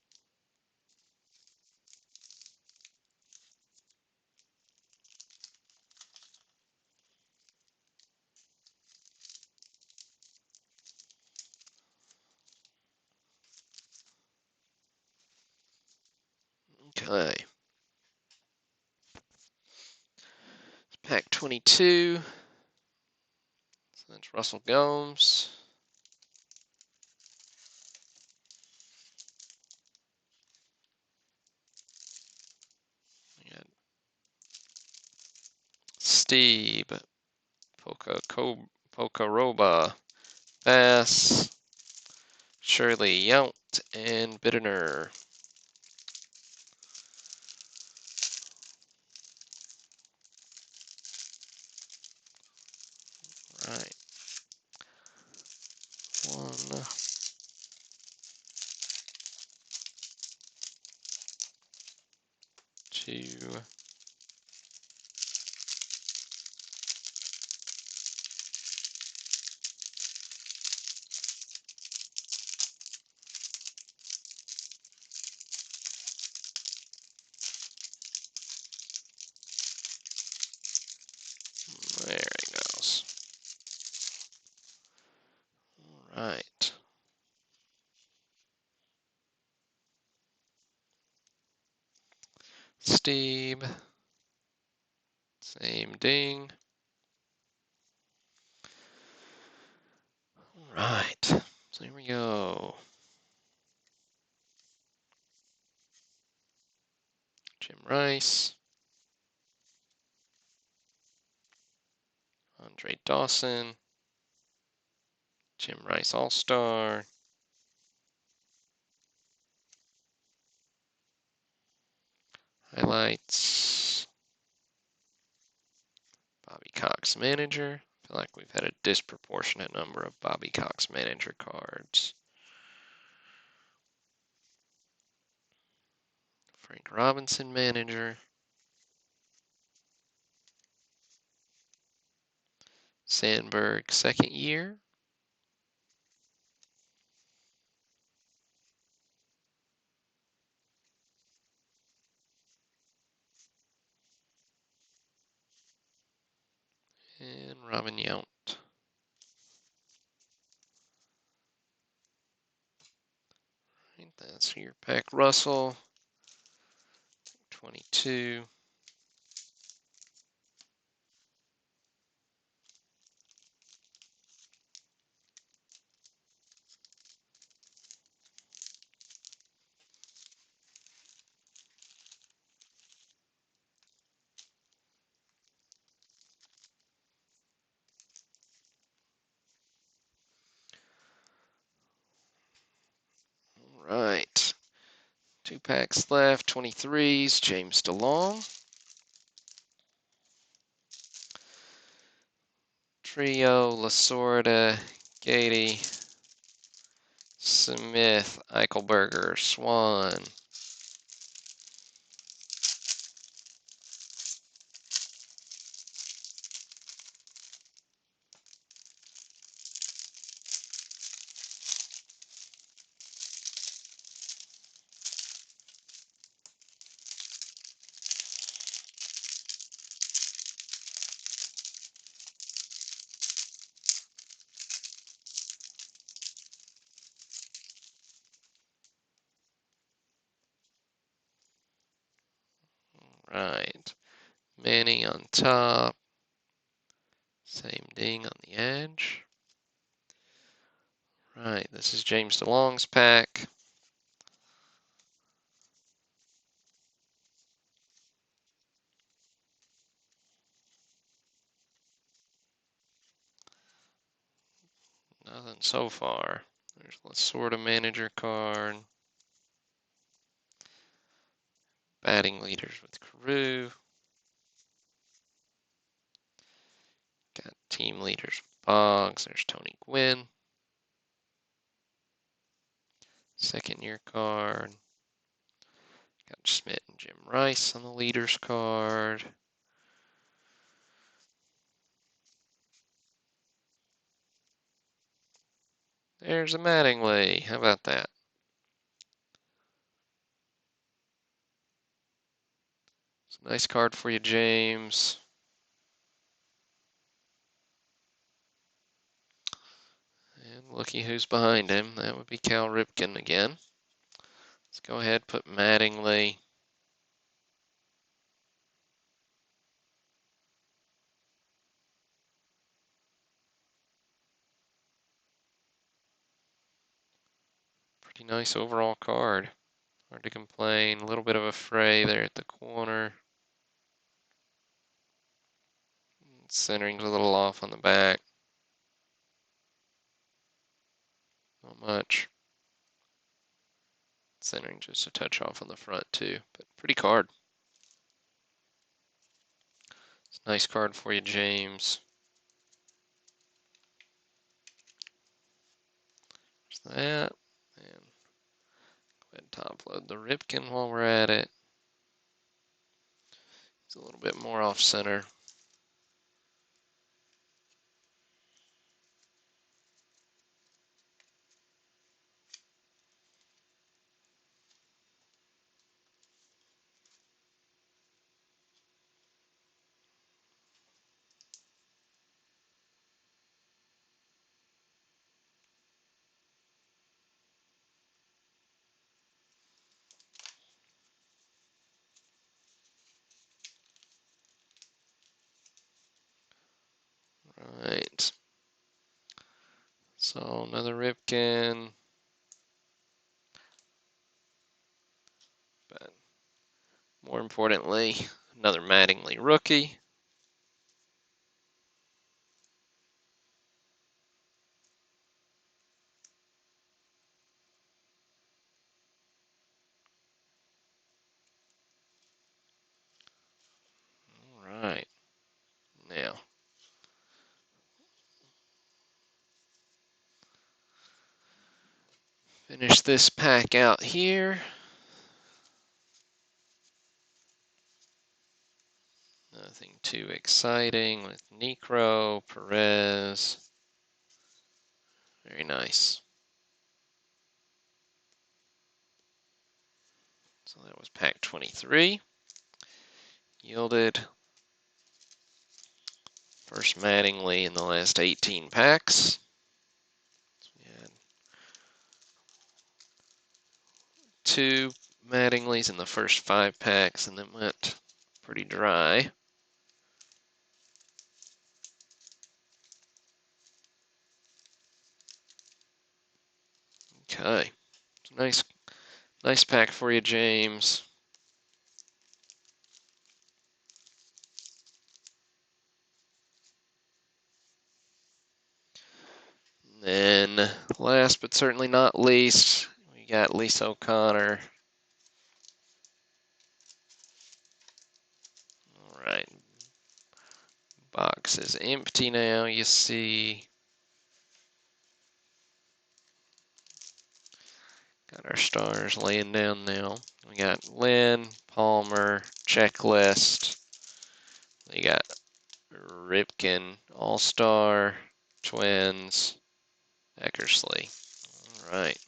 Okay. Pack 22. So that's Russell Gomes. We got Steve, Pokoroba, Bass, Shirley Yount, and Bittener. There he goes. All right. Steve. Same ding. All right. So here we go. Jim Rice. Andre Dawson. Jim Rice All-Star. Highlights. Bobby Cox Manager. I feel like we've had a disproportionate number of Bobby Cox Manager cards. Frank Robinson Manager. Sandberg second year. And Robin Yount. Right, that's your Pack Russell. 22. All right. 2 packs left. 23s. James DeLong. Trio, Lasorda, Gady, Smith, Eichelberger, Swan. Right. Manny on top. Same ding on the edge. Right, this is James DeLong's pack. Nothing so far. There's Lasorda Manager card. Batting leaders with Carew. Got team leaders with Boggs. There's Tony Gwynn. Second year card. Got Schmidt and Jim Rice on the leaders card. There's a Mattingly. How about that? It's a nice card for you, James. And looky who's behind him. That would be Cal Ripken again. Let's go ahead, put Mattingly. Pretty nice overall card. Hard to complain. A little bit of a fray there at the corner. Centering's a little off on the back. Not much. Centering just a touch off on the front too, but pretty card. It's a nice card for you, James. There's that. And go ahead and top load the Ripken while we're at it. It's a little bit more off center. So another Ripken. But more importantly, another Mattingly rookie. All right. Now, finish this pack out here. Nothing too exciting with Necro, Perez. Very nice. So that was pack 23. Yielded first Mattingly in the last 18 packs. We had 2 Mattinglys in the first 5 packs, and then went pretty dry. Okay, nice pack for you, James. Then, last but certainly not least, we got Lisa O'Connor. All right, box is empty now. You see, got our stars laying down now. We got Lynn, Palmer, Checklist. We got Ripken, All-Star, Twins, Eckersley. All right.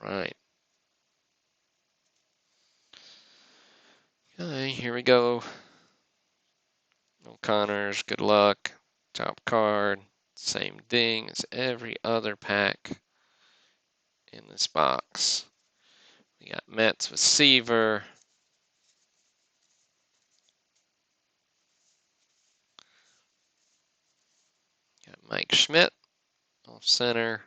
All right. Okay, here we go. O'Connor's, good luck. Top card. Same thing as every other pack in this box. We got Mets with Seaver. Got Mike Schmidt off center.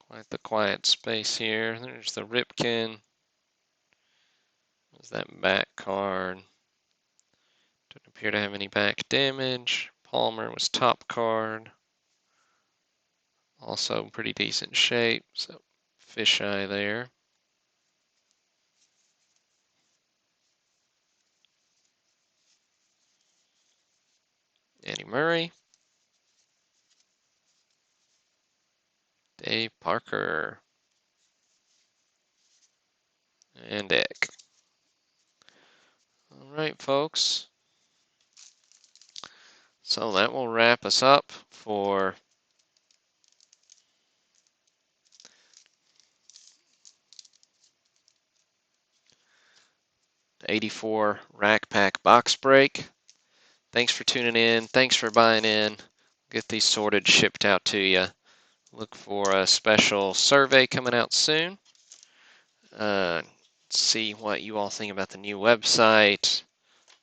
Quite the quiet space here. There's the Ripken. There's that back card. Don't appear to have any back damage. Palmer was top card. Also pretty decent shape, so fisheye there. Andy Murray. Dave Parker. And Dick. All right, folks. So that will wrap us up for the 84 Rack Pack box break. Thanks for tuning in. Thanks for buying in. Get these sorted, shipped out to you. Look for a special survey coming out soon. See what you all think about the new website.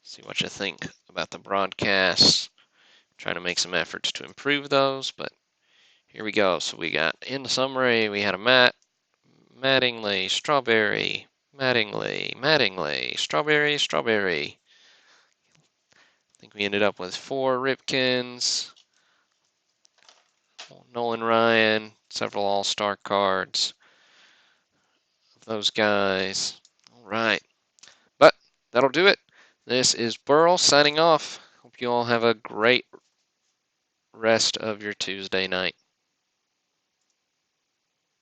See what you think about the broadcasts. Trying to make some efforts to improve those, but here we go. So we got, in the summary, we had a Mattingly, Strawberry, Mattingly, Strawberry, Strawberry. I think we ended up with 4 Ripkens, Nolan Ryan, several all-star cards of those guys. All right. But that'll do it. This is Burl signing off. Hope you all have a great rest of your Tuesday night.